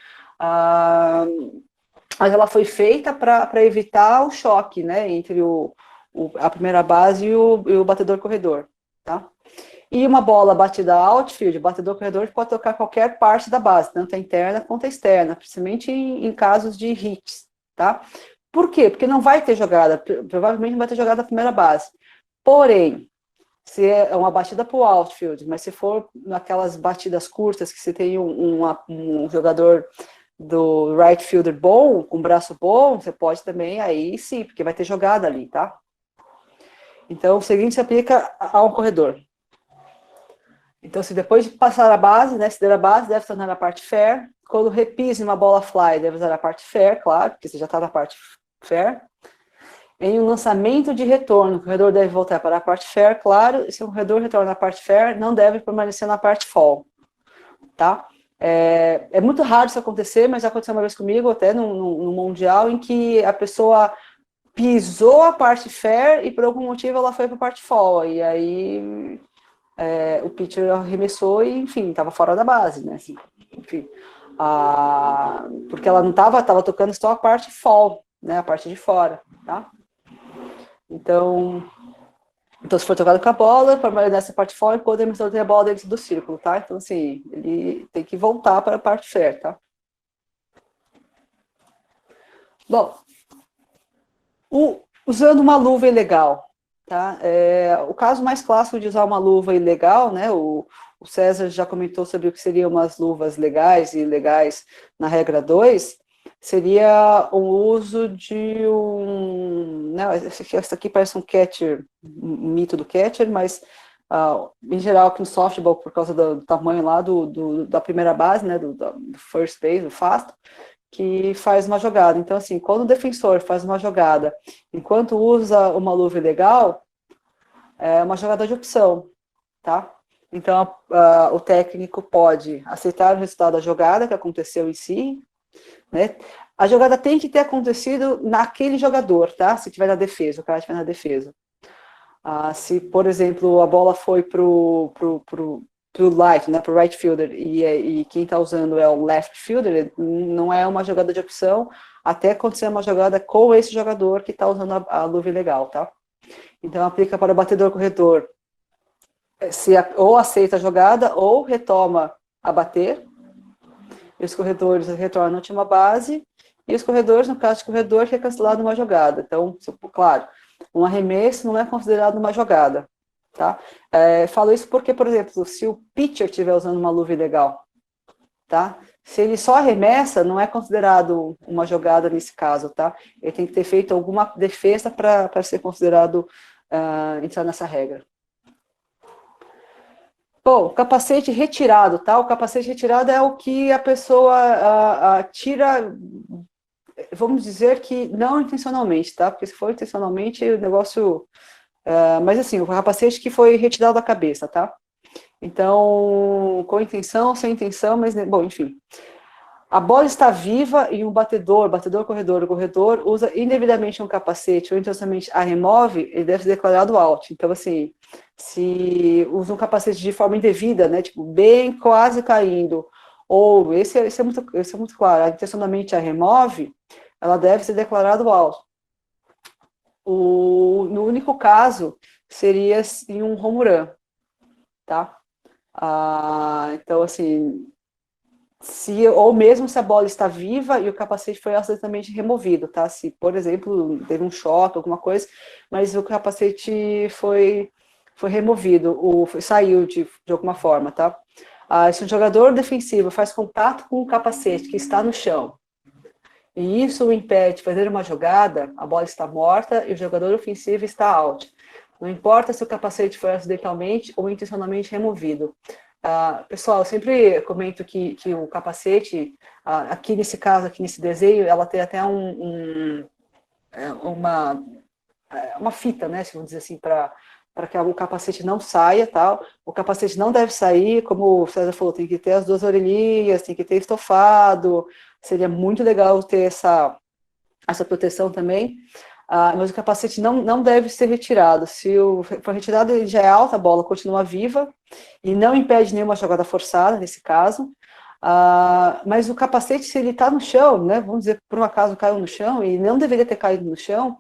mas ela foi feita para evitar o choque, né, entre a primeira base e o batedor corredor, tá? E uma bola batida outfield, o batedor corredor pode tocar qualquer parte da base, tanto a interna quanto a externa, principalmente em casos de hits, tá? Por quê? Porque não vai ter jogada, provavelmente não vai ter jogada na primeira base. Porém, se é uma batida para o outfield, mas se for naquelas batidas curtas que você tem um jogador do right fielder bom, com braço bom, você pode também, aí sim, porque vai ter jogada ali, tá? Então, o seguinte se aplica a um corredor. Então, se depois de passar a base, né, se der a base, deve tornar a parte fair. Quando repise uma bola fly, deve usar a parte fair, claro, porque você já está na parte fair. Em um lançamento de retorno, o corredor deve voltar para a parte fair, claro. E se o corredor retorna na parte fair, não deve permanecer na parte fall, tá? É muito raro isso acontecer, mas já aconteceu uma vez comigo, até no Mundial, em que a pessoa pisou a parte fair e por algum motivo ela foi para a parte fall. E aí o pitcher arremessou e, enfim, estava fora da base, né? Assim, enfim, porque ela não estava tocando só a parte fall, né? A parte de fora, tá? Então se for tocado com a bola, permanece nessa parte fora, enquanto o emissor tem a bola dentro do círculo, tá? Então, assim, ele tem que voltar para a parte fair, tá? Bom, usando uma luva ilegal, tá? O caso mais clássico de usar uma luva ilegal, né? O César já comentou sobre o que seriam umas luvas legais e ilegais na regra 2, seria o uso de né, esse aqui parece um catcher, um mito do catcher, mas em geral aqui no softball, por causa do tamanho lá da primeira base, né, do first base, do fast, que faz uma jogada. Então, assim, quando o defensor faz uma jogada, enquanto usa uma luva ilegal, é uma jogada de opção, tá? Então, o técnico pode aceitar o resultado da jogada que aconteceu em si, né? A jogada tem que ter acontecido naquele jogador, tá? Se tiver na defesa, o cara estiver na defesa. Se, por exemplo, a bola foi pro right, né, pro right fielder, e quem está usando é o left fielder, não é uma jogada de opção, até acontecer uma jogada com esse jogador que está usando a luva ilegal, tá? Então, aplica para o batedor-corredor, ou aceita a jogada, ou retoma a bater, e os corredores retornam à última base, e os corredores, no caso de corredor, que é cancelado uma jogada. Então, claro, um arremesso não é considerado uma jogada, tá? Falo isso porque, por exemplo, se o pitcher estiver usando uma luva ilegal, tá? Se ele só arremessa, não é considerado uma jogada nesse caso, tá? Ele tem que ter feito alguma defesa para ser considerado entrar nessa regra. Bom, capacete retirado, tá? O capacete retirado é o que a pessoa tira, vamos dizer que não intencionalmente, tá? Porque se for intencionalmente, o negócio... mas assim, o capacete que foi retirado da cabeça, tá? Então, com intenção, sem intenção, mas, bom, enfim. A bola está viva e um batedor-corredor, o corredor usa indevidamente um capacete ou intencionalmente a remove, ele deve ser declarado out. Então, assim, se usa um capacete de forma indevida, né, tipo, bem quase caindo, ou, esse é muito claro, intencionalmente a remove, ela deve ser declarado out. No único caso, seria em um home run, tá? Então, assim... ou mesmo se a bola está viva e o capacete foi acidentalmente removido, tá? Se, por exemplo, teve um choque, alguma coisa, mas o capacete foi removido, ou saiu de alguma forma, tá? Se um jogador defensivo faz contato com o capacete que está no chão, e isso o impede de fazer uma jogada, a bola está morta e o jogador ofensivo está out. Não importa se o capacete foi acidentalmente ou intencionalmente removido. Pessoal, eu sempre comento que o capacete, aqui nesse caso, aqui nesse desenho, ela tem até uma fita, né, se vamos dizer assim, para que o capacete não saia, tal. O capacete não deve sair, como o César falou, tem que ter as duas orelhinhas, tem que ter estofado, seria muito legal ter essa proteção também. Mas o capacete não deve ser retirado. Se for retirado, ele já é alta, a bola continua viva e não impede nenhuma jogada forçada, nesse caso. Mas o capacete, se ele está no chão, né, vamos dizer, por um acaso caiu no chão, e não deveria ter caído no chão,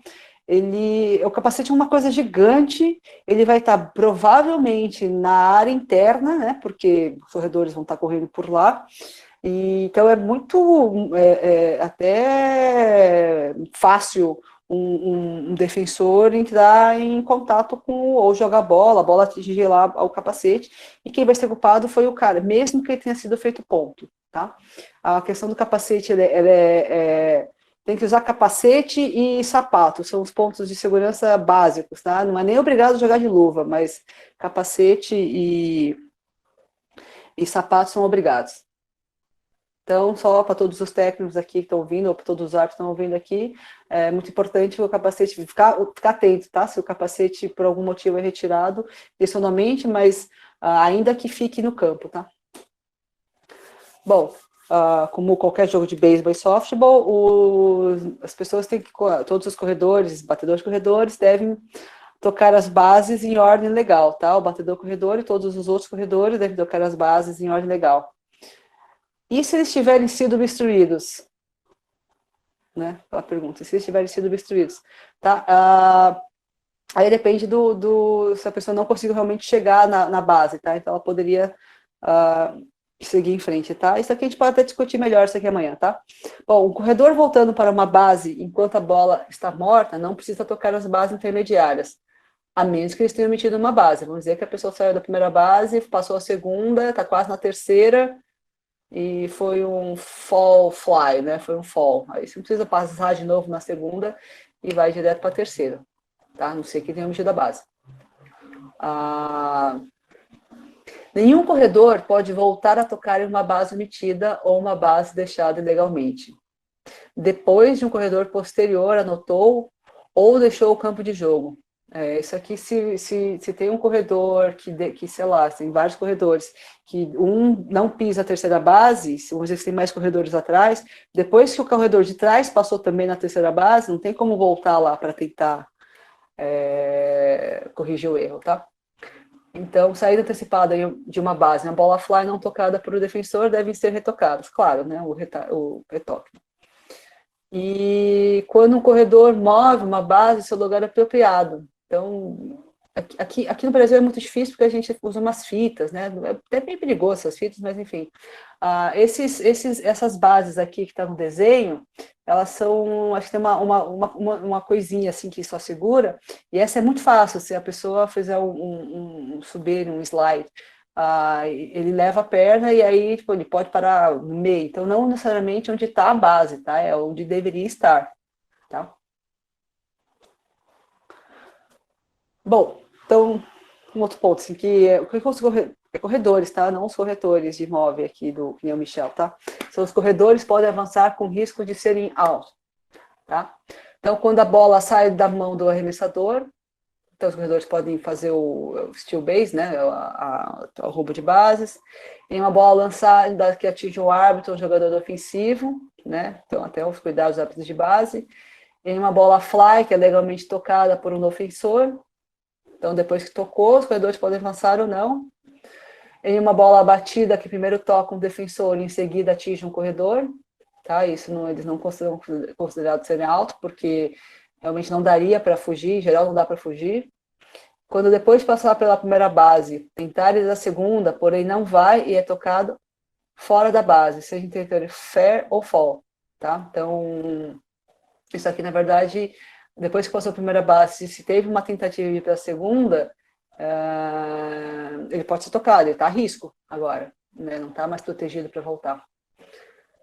o capacete é uma coisa gigante, ele vai estar provavelmente na área interna, né, porque os corredores vão estar correndo por lá, então é muito até fácil um defensor entrar em contato com, ou jogar a bola atingir lá o capacete, e quem vai ser culpado foi o cara, mesmo que ele tenha sido feito ponto, tá? A questão do capacete, tem que usar capacete e sapato, são os pontos de segurança básicos, tá? Não é nem obrigado a jogar de luva, mas capacete e sapato são obrigados. Então, só para todos os técnicos aqui que estão ouvindo, ou para todos os árbitros que estão ouvindo aqui, é muito importante o capacete ficar atento, tá? Se o capacete, por algum motivo, é retirado, intencionalmente, mas ainda que fique no campo, tá? Bom, como qualquer jogo de beisebol e softball, as pessoas têm que, todos os corredores, batedores corredores, devem tocar as bases em ordem legal, tá? O batedor corredor e todos os outros corredores devem tocar as bases em ordem legal. E se eles tiverem sido obstruídos? Né? Aquela pergunta, se eles tiverem sido obstruídos, tá? Aí depende se a pessoa não conseguiu realmente chegar na base, tá? Então ela poderia seguir em frente, tá? Isso aqui a gente pode até discutir melhor isso aqui amanhã, tá? Bom, o corredor voltando para uma base enquanto a bola está morta, não precisa tocar as bases intermediárias, a menos que eles tenham metido uma base. Vamos dizer que a pessoa saiu da primeira base, passou a segunda, está quase na terceira, e foi um fall fly, né? Foi um fall. Aí você não precisa passar de novo na segunda e vai direto para a terceira, tá? Não sei que tenha mexido a base. Nenhum corredor pode voltar a tocar em uma base omitida ou uma base deixada ilegalmente, depois de um corredor posterior anotou ou deixou o campo de jogo. Isso aqui, se tem um corredor que, sei lá, tem vários corredores, que um não pisa a terceira base, se vamos dizer que tem mais corredores atrás, depois que o corredor de trás passou também na terceira base, não tem como voltar lá para tentar corrigir o erro, tá? Então, saída antecipada de uma base, uma bola fly não tocada por o defensor devem ser retocadas, claro, né, o retoque. E quando um corredor move uma base, seu lugar é apropriado. Então, aqui no Brasil é muito difícil porque a gente usa umas fitas, né? É até bem perigoso essas fitas, mas enfim. Essas bases aqui que estão no desenho, elas são, acho que tem uma coisinha assim que só segura, e essa é muito fácil, se a pessoa fizer subir um slide, ele leva a perna e aí tipo, ele pode parar no meio. Então, não necessariamente onde está a base, tá? É onde deveria estar, tá? Bom, então, um outro ponto, assim, corredores, tá? Não os corretores de imóvel aqui que nem o Michel, tá? São os corredores podem avançar com risco de serem out, tá? Então, quando a bola sai da mão do arremessador, então os corredores podem fazer o steal base, né? O roubo de bases. Em uma bola lançada que atinge o árbitro ou o jogador ofensivo, né? Então, até os cuidados dos árbitros de base. Em uma bola fly, que é legalmente tocada por um ofensor. Então, depois que tocou, os corredores podem avançar ou não. Em uma bola batida, que primeiro toca um defensor e em seguida atinge um corredor. Tá? Isso eles não consideram considerado serem alto, porque realmente não daria para fugir, em geral não dá para fugir. Quando depois de passar pela primeira base, tentar ir da segunda, porém não vai e é tocado fora da base, seja em território fair ou fall. Tá? Então, isso aqui, na verdade, depois que passou a primeira base, se teve uma tentativa de ir para a segunda, ele pode ser tocado, ele está a risco agora, né? Não está mais protegido para voltar.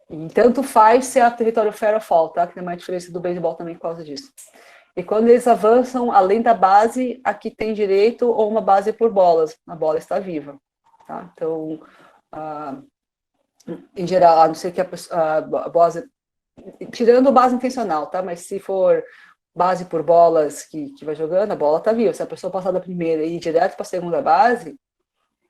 E tanto faz se é território fair ou fall, tá? Que tem uma diferença do beisebol também por causa disso. E quando eles avançam além da base, aqui tem direito ou uma base por bolas, a bola está viva. Tá? Então, em geral, a não ser que a base, tirando base intencional, tá? Mas se for base por bolas que vai jogando, a bola está viva. Se a pessoa passar da primeira e ir direto para a segunda base,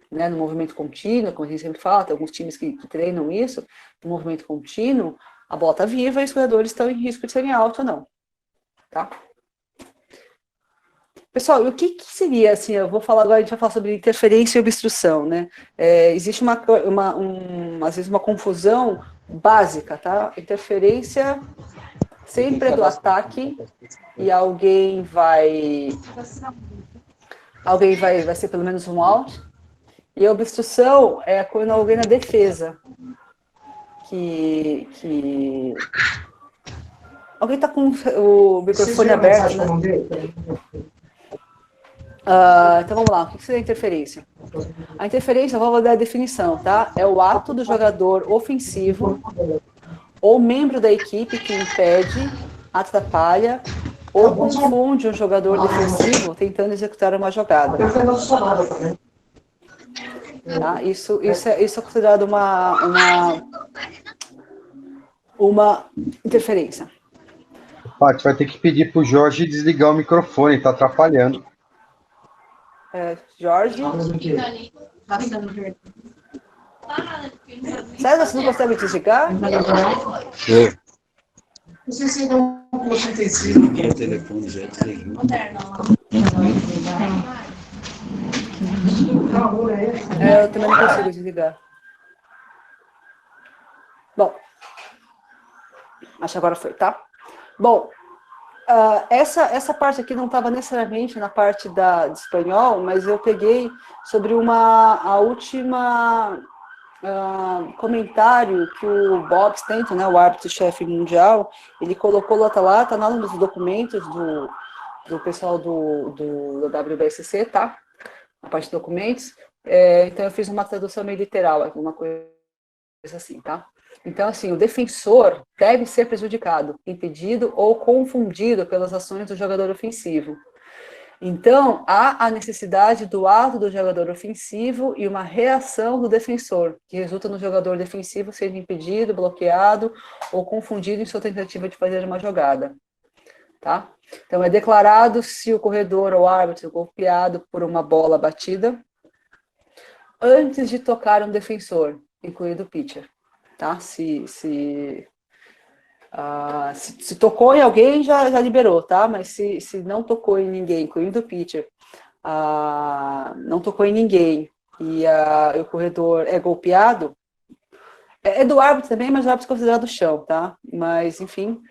né, no movimento contínuo, como a gente sempre fala, tem alguns times que treinam isso, no movimento contínuo, a bola está viva e os jogadores estão em risco de serem out ou não. Tá? Pessoal, o que seria, assim, eu vou falar agora, a gente vai falar sobre interferência e obstrução, né? Existe às vezes uma confusão básica, tá? Interferência sempre é do ataque e alguém vai ser pelo menos um out. E a obstrução é quando alguém na defesa que alguém está com o microfone aberto, né? Então vamos lá, o que seria interferência? A interferência, vou dar a definição, tá? É o ato do jogador ofensivo ou membro da equipe que impede, atrapalha ou confunde um jogador defensivo tentando executar uma jogada. Tá? Isso é considerado uma interferência. Paty, vai ter que pedir para o Jorge desligar o microfone, está atrapalhando. Jorge? Sério, você não consegue desligar? Não sei se não o telefone já desligou. Eu também não consigo desligar. Bom, acho que agora foi, tá? Bom, essa parte aqui não estava necessariamente na parte de espanhol, mas eu peguei sobre a última comentário que o Bob Stanton, né, o árbitro-chefe mundial, ele colocou lá, tá lá nos documentos do pessoal do WBSC, tá? Na parte de documentos. Então eu fiz uma tradução meio literal, alguma coisa assim, tá? Então, assim, o defensor deve ser prejudicado, impedido ou confundido pelas ações do jogador ofensivo. Então, há a necessidade do ato do jogador ofensivo e uma reação do defensor, que resulta no jogador defensivo sendo impedido, bloqueado ou confundido em sua tentativa de fazer uma jogada. Tá? Então, é declarado se o corredor ou árbitro golpeado por uma bola batida antes de tocar um defensor, incluindo o pitcher. Tá? Se tocou em alguém, já liberou, tá? Mas se não tocou em ninguém, incluindo o pitcher, não tocou em ninguém e o corredor é golpeado, é do árbitro também, mas o árbitro é considerado chão, tá? Mas, enfim,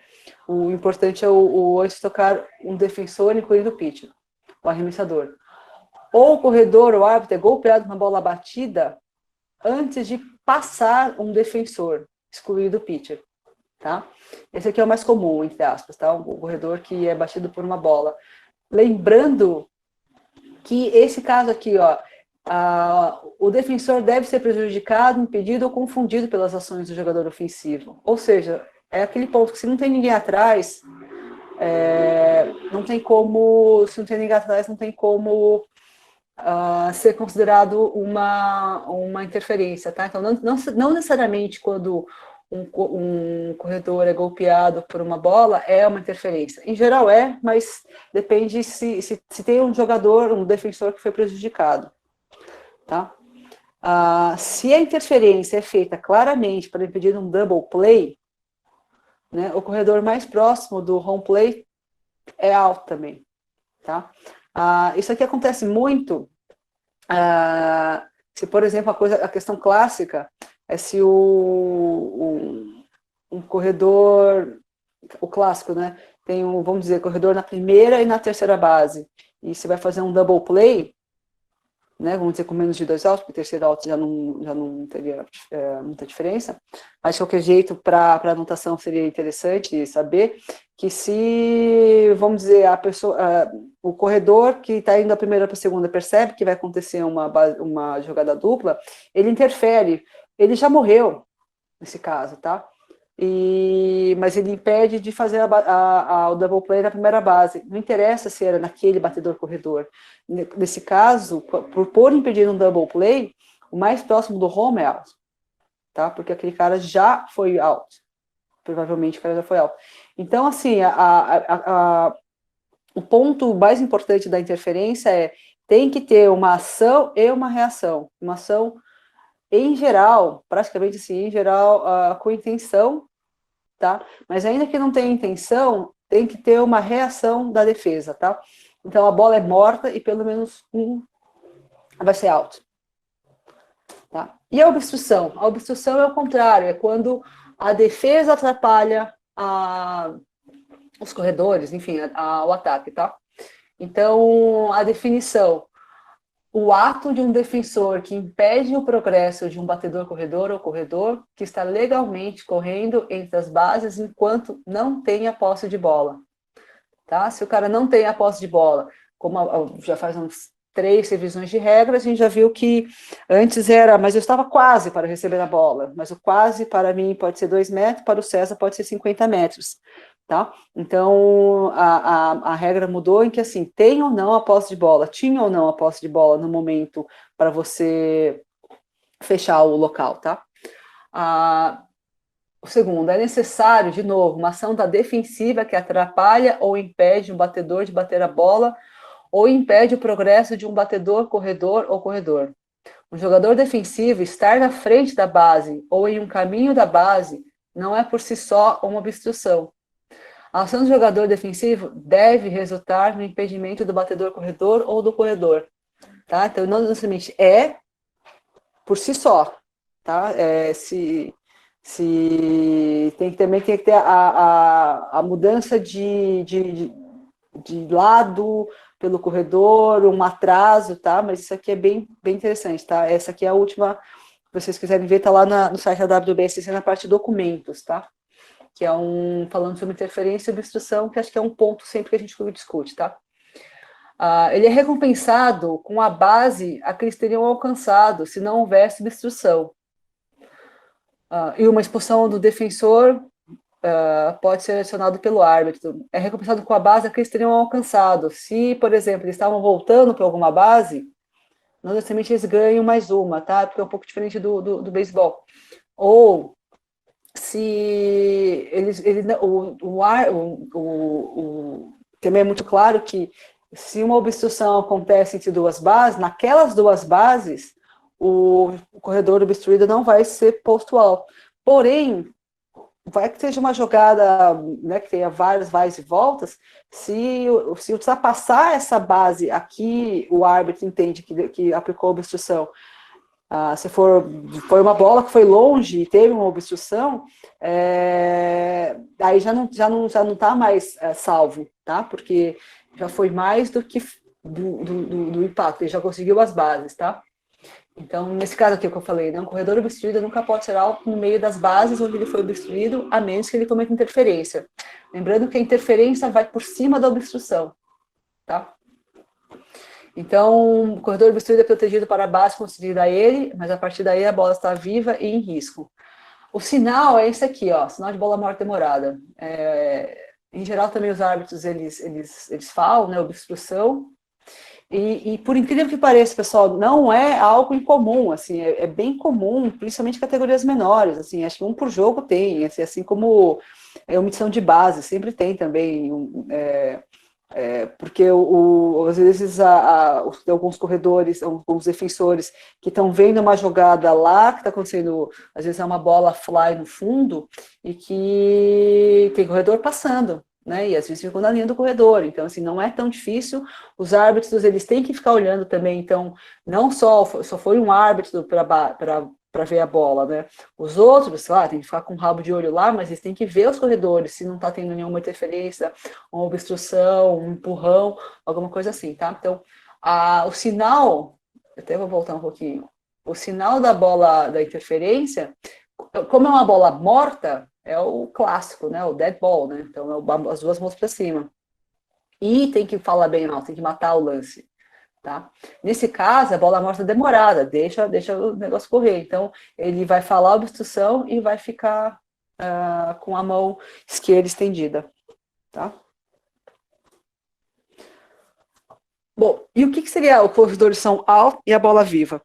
o importante é antes de tocar um defensor, incluindo o pitcher, o arremessador. Ou o corredor, o árbitro, é golpeado com uma bola batida antes de passar um defensor, excluído o pitcher, tá? Esse aqui é o mais comum, entre aspas, tá? Um corredor que é batido por uma bola. Lembrando que esse caso aqui, ó, o defensor deve ser prejudicado, impedido ou confundido pelas ações do jogador ofensivo. Ou seja, é aquele ponto que se não tem ninguém atrás, não tem como, se não tem ninguém atrás, não tem como ser considerado uma interferência, tá? Então, não necessariamente quando um corredor é golpeado por uma bola é uma interferência. Em geral mas depende se tem um jogador, um defensor que foi prejudicado, tá? Se a interferência é feita claramente para impedir um double play, né, o corredor mais próximo do home play é out também, tá? Isso aqui acontece muito se, por exemplo, a questão clássica é se um corredor, o clássico, né, tem vamos dizer, corredor na primeira e na terceira base, e você vai fazer um double play, né, vamos dizer, com menos de 2 outs, porque o terceiro out já não teria muita diferença, mas de qualquer jeito, para a anotação seria interessante saber que se, vamos dizer, o corredor que está indo da primeira para a segunda percebe que vai acontecer uma jogada dupla, ele interfere, ele já morreu nesse caso, tá? Mas ele impede de fazer o double play na primeira base. Não interessa se era naquele batedor-corredor. Nesse caso, por impedir um double play, o mais próximo do home é out, tá? Porque aquele cara já foi out. Provavelmente o cara já foi out. Então, assim, o ponto mais importante da interferência tem que ter uma ação e uma reação. Uma ação, em geral, praticamente assim, em geral, com intenção, tá? Mas ainda que não tenha intenção, tem que ter uma reação da defesa, tá? Então, a bola é morta e pelo menos um vai ser out. Tá? E a obstrução? A obstrução é o contrário, é quando a defesa atrapalha os corredores, enfim, o ataque, tá? Então, a definição: o ato de um defensor que impede o progresso de um batedor-corredor ou corredor que está legalmente correndo entre as bases enquanto não tem a posse de bola. Tá? Se o cara não tem a posse de bola, como já faz uns 3 revisões de regras, a gente já viu que antes mas eu estava quase para receber a bola, mas o quase para mim pode ser 2 metros, para o César pode ser 50 metros. Tá? Então, a regra mudou em que, assim, tem ou não a posse de bola, tinha ou não a posse de bola no momento para você fechar o local, tá? O segundo, é necessário, de novo, uma ação da defensiva que atrapalha ou impede um batedor de bater a bola ou impede o progresso de um batedor, corredor ou corredor. Um jogador defensivo estar na frente da base ou em um caminho da base não é por si só uma obstrução. A ação do jogador defensivo deve resultar no impedimento do batedor-corredor ou do corredor. Tá? Então, não necessariamente por si só. Tá? Também tem que ter a mudança de lado pelo corredor, um atraso, tá? Mas isso aqui é bem interessante, tá? Essa aqui é a última, se vocês quiserem ver, tá lá no site da WBSC, na parte de documentos, tá? Que é falando sobre interferência e obstrução, que acho que é um ponto sempre que a gente discute, tá? Ele é recompensado com a base a que eles teriam alcançado se não houvesse obstrução. E uma expulsão do defensor pode ser adicionado pelo árbitro. É recompensado com a base que eles teriam alcançado. Se, por exemplo, eles estavam voltando para alguma base, não necessariamente eles ganham mais uma, tá? Porque é um pouco diferente do beisebol. Ou se também é muito claro que se uma obstrução acontece entre duas bases, naquelas duas bases, o corredor obstruído não vai ser posto alto. Porém, vai que seja uma jogada, né, que tenha várias vai e voltas, se ultrapassar essa base aqui, o árbitro entende que aplicou obstrução. Se foi uma bola que foi longe e teve uma obstrução, aí já não está mais salvo, tá? Porque já foi mais do que do impacto, ele já conseguiu as bases, tá? Então, nesse caso aqui que eu falei, né, um corredor obstruído nunca pode ser alto no meio das bases onde ele foi obstruído, a menos que ele cometa interferência. Lembrando que a interferência vai por cima da obstrução, tá? Então, o corredor obstruído é protegido para a base concedida a ele, mas a partir daí a bola está viva e em risco. O sinal é esse aqui, ó, sinal de bola morta demorada. Em geral, também os árbitros, eles falam, né, obstrução. E por incrível que pareça, pessoal, não é algo incomum, assim, é bem comum, principalmente em categorias menores, assim, acho que um por jogo tem, assim como omissão de base, sempre tem também, porque às vezes tem alguns corredores, alguns defensores que estão vendo uma jogada lá, que está acontecendo, às vezes é uma bola fly no fundo, e que tem corredor passando, né, e às vezes ficam na linha do corredor, então assim, não é tão difícil, os árbitros, eles têm que ficar olhando também, então, não só foi um árbitro para ver a bola, né, os outros, lá, tem que ficar com o rabo de olho lá, mas eles têm que ver os corredores, se não está tendo nenhuma interferência, uma obstrução, um empurrão, alguma coisa assim, tá, então, o sinal, até vou voltar um pouquinho, o sinal da bola da interferência, como é uma bola morta, é o clássico, né? O dead ball, né? Então, as duas mãos para cima. E tem que falar bem alto, tem que matar o lance, tá? Nesse caso, a bola morta é demorada, deixa o negócio correr. Então, ele vai falar a obstrução e vai ficar com a mão esquerda estendida, tá? Bom, e o que seria o corredor de som alto e a bola viva?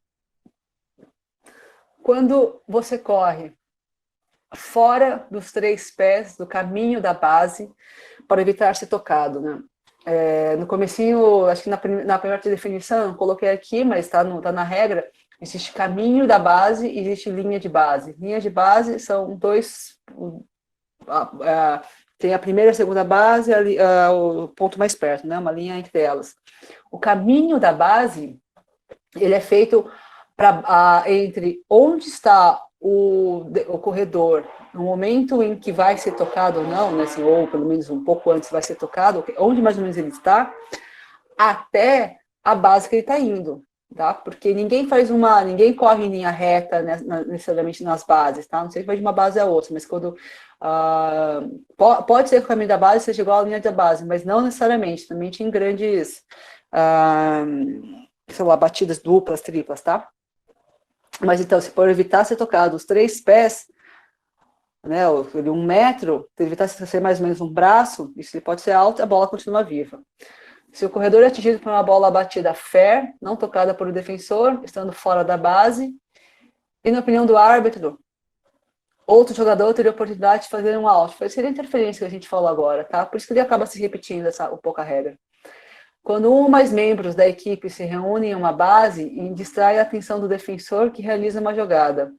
Quando você corre fora dos 3 pés, do caminho da base, para evitar ser tocado, né? No comecinho, acho que na primeira definição, eu coloquei aqui, mas tá na regra, existe caminho da base e existe linha de base. Linha de base são dois, tem a primeira e a segunda base, o ponto mais perto, né? Uma linha entre elas. O caminho da base, ele é feito entre onde está o corredor, no momento em que vai ser tocado ou não, né, assim, ou pelo menos um pouco antes vai ser tocado, onde mais ou menos ele está, até a base que ele está indo, tá? Porque ninguém corre em linha reta, né, necessariamente nas bases, tá? Não sei se vai de uma base a outra, mas quando pode ser que o caminho da base seja igual à linha da base, mas não necessariamente, também em grandes sei lá, batidas duplas, triplas, tá? Mas então, se for evitar ser tocado os 3 pés, né, 1 metro, se evitar ser mais ou menos um braço, isso ele pode ser alto e a bola continua viva. Se o corredor é atingido por uma bola batida fair, não tocada por o defensor, estando fora da base, e na opinião do árbitro, outro jogador teria a oportunidade de fazer um out. Seria a interferência que a gente falou agora, tá? Por isso que ele acaba se repetindo um pouco a regra. Quando um ou mais membros da equipe se reúnem em uma base e distrai a atenção do defensor que realiza uma jogada.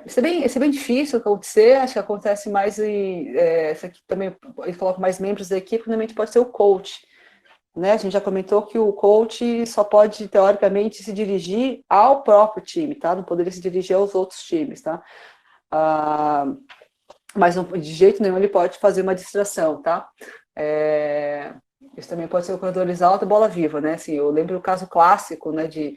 Isso é bem difícil acontecer, acho que acontece mais isso aqui também, ele coloca mais membros da equipe, normalmente pode ser o coach, né? A gente já comentou que o coach só pode, teoricamente, se dirigir ao próprio time, tá? Não poderia se dirigir aos outros times, tá? Mas não, de jeito nenhum ele pode fazer uma distração, tá? Isso também pode ser o corredor alto e bola viva, né? Assim, eu lembro o caso clássico, né, de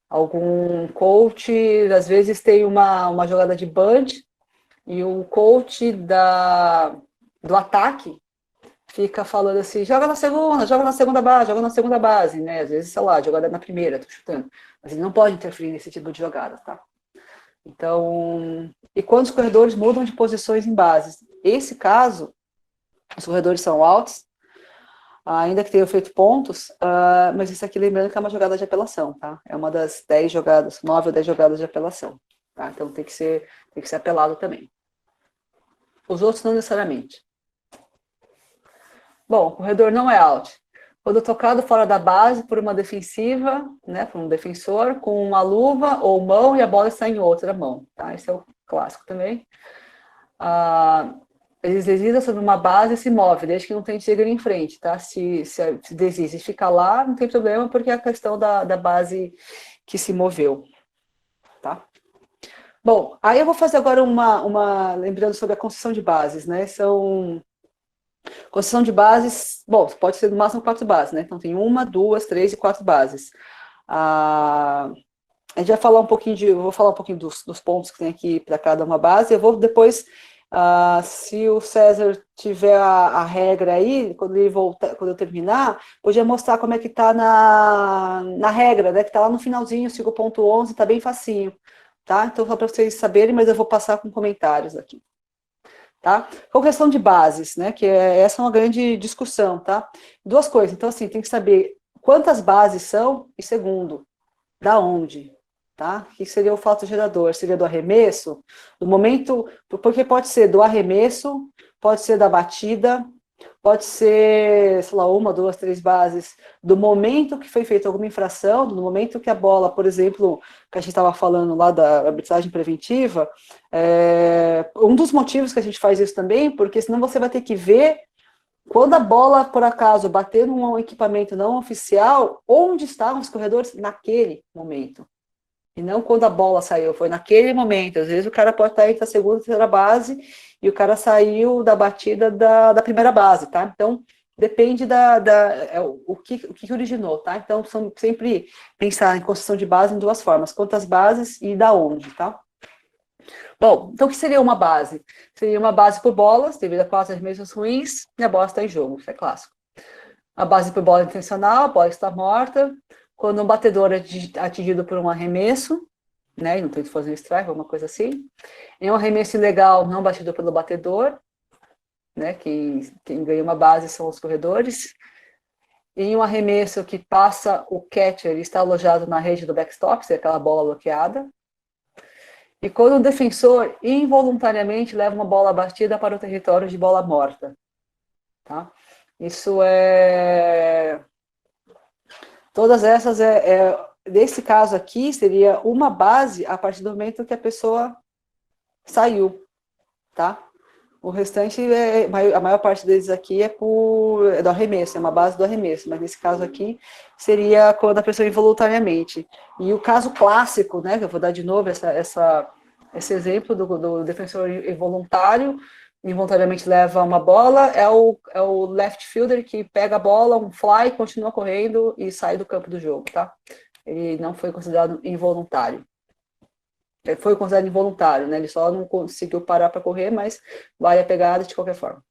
algum coach, às vezes tem uma jogada de bunch e o coach do ataque fica falando assim, joga na segunda base, né? Às vezes, sei lá, jogada na primeira, tô chutando. Mas ele não pode interferir nesse tipo de jogada, tá? Então, e quando os corredores mudam de posições em bases? Esse caso, os corredores são altos, ainda que tenham feito pontos, mas isso aqui lembrando que é uma jogada de apelação, tá? É uma das 10 jogadas, 9 ou 10 jogadas de apelação, tá? Então tem que ser apelado também. Os outros não necessariamente. Bom, o corredor não é out. Quando tocado fora da base por uma defensiva, né, por um defensor, com uma luva ou mão e a bola está em outra mão, tá? Esse é o clássico também. Ele desliza sobre uma base e se move, desde que não tem tigre em frente, tá? Se desliza e fica lá, não tem problema, porque é a questão da base que se moveu, tá? Bom, aí eu vou fazer agora lembrando sobre a construção de bases, né? Construção de bases, bom, pode ser no máximo 4 bases, né? Então tem 1, 2, 3 e 4 bases. A gente vai falar um pouquinho eu vou falar um pouquinho dos pontos que tem aqui para cada uma base. Eu vou depois, se o César tiver a regra aí, quando eu terminar, podia mostrar como é que está na regra, né? Que está lá no finalzinho, 5.11, está bem facinho, tá? Então, só para vocês saberem, mas eu vou passar com comentários aqui. Tá? Questão de bases, né? Que essa é uma grande discussão, tá? Duas coisas. Então, assim, tem que saber quantas bases são e, segundo, da onde, tá? O que seria o fato gerador? Seria do arremesso? Do momento, porque pode ser do arremesso, pode ser da batida, pode ser, sei lá, 1, 2, 3 bases do momento que foi feita alguma infração, do momento que a bola, por exemplo, que a gente estava falando lá da arbitragem preventiva, um dos motivos que a gente faz isso também, porque senão você vai ter que ver quando a bola, por acaso, bater num equipamento não oficial, onde estavam os corredores naquele momento. E não quando a bola saiu, foi naquele momento. Às vezes o cara pode estar entre a segunda e a terceira base e o cara saiu da batida da primeira base, tá? Então, depende o que originou, tá? Então, sempre pensar em construção de base em duas formas, quantas bases e da onde, tá? Bom, então o que seria uma base? Seria uma base por bolas, devido a 4 arremessos ruins, e a bola está em jogo, isso é clássico. A base por bola intencional, a bola está morta. Quando um batedor é atingido por um arremesso, né, não tem que fazer um strike, alguma coisa assim. Em um arremesso ilegal, não batido pelo batedor, né, quem ganha uma base são os corredores. Em um arremesso que passa o catcher e está alojado na rede do backstop, se é aquela bola bloqueada. E quando um defensor involuntariamente leva uma bola batida para o território de bola morta. Tá? Isso é... Todas essas, nesse caso aqui, seria uma base a partir do momento que a pessoa saiu, tá? O restante, a maior parte deles aqui é do arremesso, é uma base do arremesso, mas nesse caso aqui seria quando a pessoa involuntariamente. E o caso clássico, né, que eu vou dar de novo esse exemplo do defensor involuntário, involuntariamente leva uma bola, é o left fielder que pega a bola, um fly, continua correndo e sai do campo do jogo, tá? Ele não foi considerado involuntário. Ele foi considerado involuntário, né? Ele só não conseguiu parar para correr, mas vale a pegada de qualquer forma.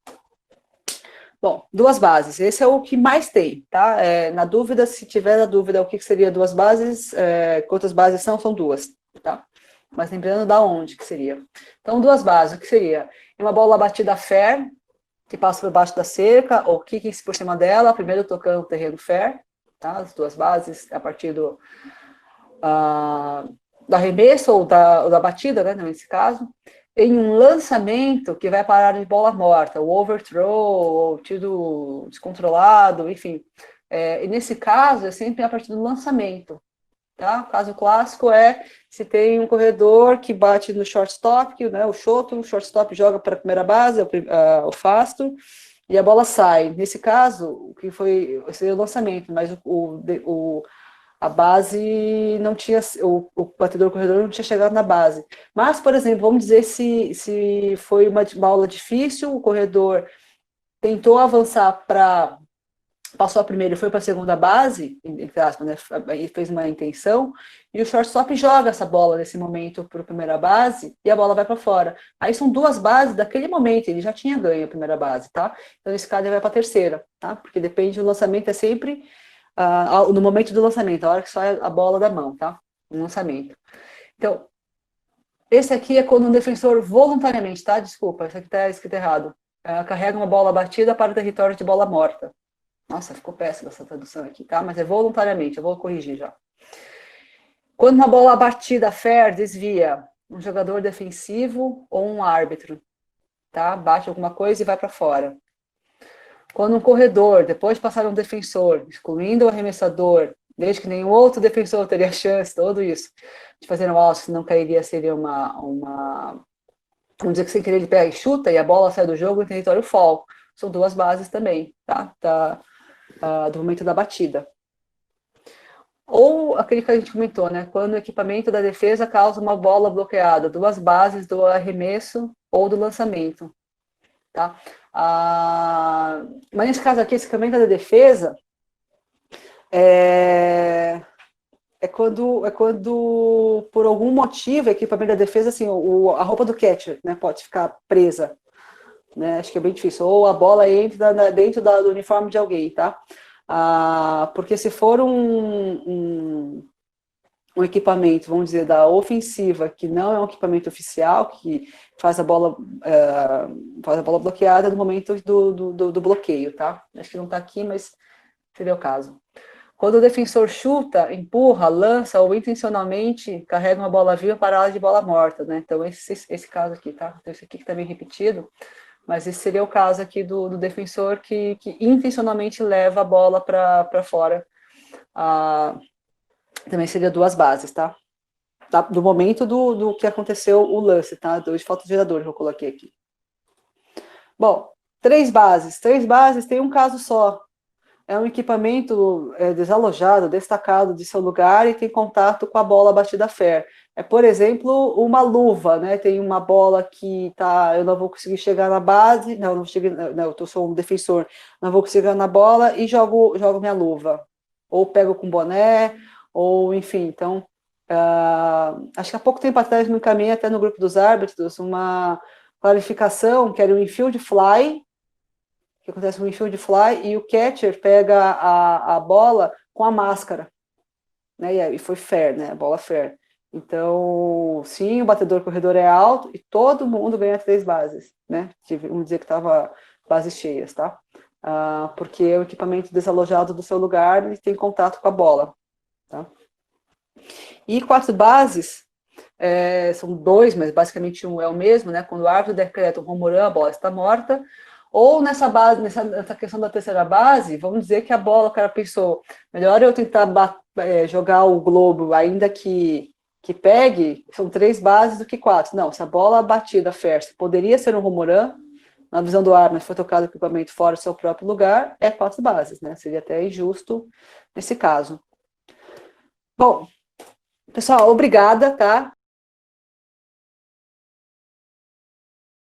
Bom, duas bases, esse é o que mais tem, tá? Na dúvida, se tiver na dúvida o que seria duas bases, quantas bases são duas, tá? Mas lembrando da onde que seria. Então, duas bases, o que seria? Uma bola batida fair, que passa por baixo da cerca, ou kick por cima dela, primeiro tocando o terreno fair, tá? As duas bases, a partir do arremesso ou da batida, né, nesse caso, em um lançamento que vai parar de bola morta, o overthrow, ou tiro descontrolado, enfim. E nesse caso, é sempre a partir do lançamento. Tá? O caso clássico é se tem um corredor que bate no shortstop, que, né, o shortstop joga para a primeira base, o fasto, e a bola sai. Nesse caso, o que seria o lançamento, mas a base não tinha, o batedor corredor não tinha chegado na base. Mas, por exemplo, vamos dizer se foi uma aula difícil, o corredor tentou avançar passou a primeira e foi para a segunda base, entre aspas, né, e fez uma intenção, e o shortstop joga essa bola nesse momento para a primeira base e a bola vai para fora. Aí são duas bases daquele momento, ele já tinha ganho a primeira base, tá? Então esse cara vai para a terceira, tá? Porque depende do lançamento, é sempre no momento do lançamento, a hora que sai a bola da mão, tá? No lançamento. Então, Esse aqui é quando um defensor voluntariamente, tá? Desculpa, isso aqui tá escrito errado. Carrega uma bola batida para o território de bola morta. Nossa, ficou péssima essa tradução aqui, tá? Mas é voluntariamente, eu vou corrigir já. Quando uma bola batida fair desvia um jogador defensivo ou um árbitro, tá? Bate alguma coisa e vai para fora. Quando um corredor, depois de passar um defensor, excluindo o arremessador, desde que nenhum outro defensor teria chance, tudo isso, de fazer um alço, não cairia, seria vamos dizer que sem querer ele pega e chuta e a bola sai do jogo em território fall. São duas bases também, tá? Do momento da batida. Ou aquele que a gente comentou, né? Quando o equipamento da defesa causa uma bola bloqueada, duas bases do arremesso ou do lançamento, tá? Mas nesse caso aqui, esse equipamento da defesa é quando, por algum motivo, o equipamento da defesa, assim, a roupa do catcher, né, pode ficar presa, né? Acho que é bem difícil. Ou a bola entra dentro do uniforme de alguém, tá? Porque se for um equipamento, vamos dizer, da ofensiva, que não é um equipamento oficial, que faz a bola bloqueada no momento do bloqueio, tá? Acho que não está aqui, mas seria o caso. Quando o defensor chuta, empurra, lança ou intencionalmente carrega uma bola viva para a área de bola morta, né? Então, esse caso aqui, tá? Então, esse aqui que está bem repetido, mas esse seria o caso aqui do defensor que intencionalmente leva a bola para fora. Também seria duas bases, tá? Do momento do que aconteceu o lance, tá? De falta de gerador, que eu coloquei aqui. Bom, três bases tem um caso só. É um equipamento desalojado, destacado de seu lugar e tem contato com a bola batida fair. Por exemplo, uma luva, né? Tem uma bola que eu não vou conseguir chegar na base, eu sou um defensor, não vou conseguir chegar na bola e jogo minha luva. Ou pego com boné, ou enfim, então, acho que há pouco tempo atrás me encaminhei até no grupo dos árbitros uma clarificação que era o infield fly, que acontece no infield fly, e o catcher pega a bola com a máscara, né, e foi fair, né, a bola fair. Então, sim, o batedor corredor é alto e todo mundo ganha 3 bases, né, vamos dizer que estava bases cheias, tá? Porque o equipamento desalojado do seu lugar, ele tem contato com a bola, tá? E 4 bases, são 2, mas basicamente um é o mesmo, né, quando o árbitro decreta um home run, a bola está morta. Ou nessa questão da terceira base, vamos dizer que a bola, o cara pensou, melhor eu tentar jogar o globo, ainda que pegue, são 3 bases do que 4. Não, se a bola batida fair poderia ser um home run, na visão do árbitro, mas foi tocado o equipamento fora do seu próprio lugar, 4 bases, né? Seria até injusto nesse caso. Bom, pessoal, obrigada, tá?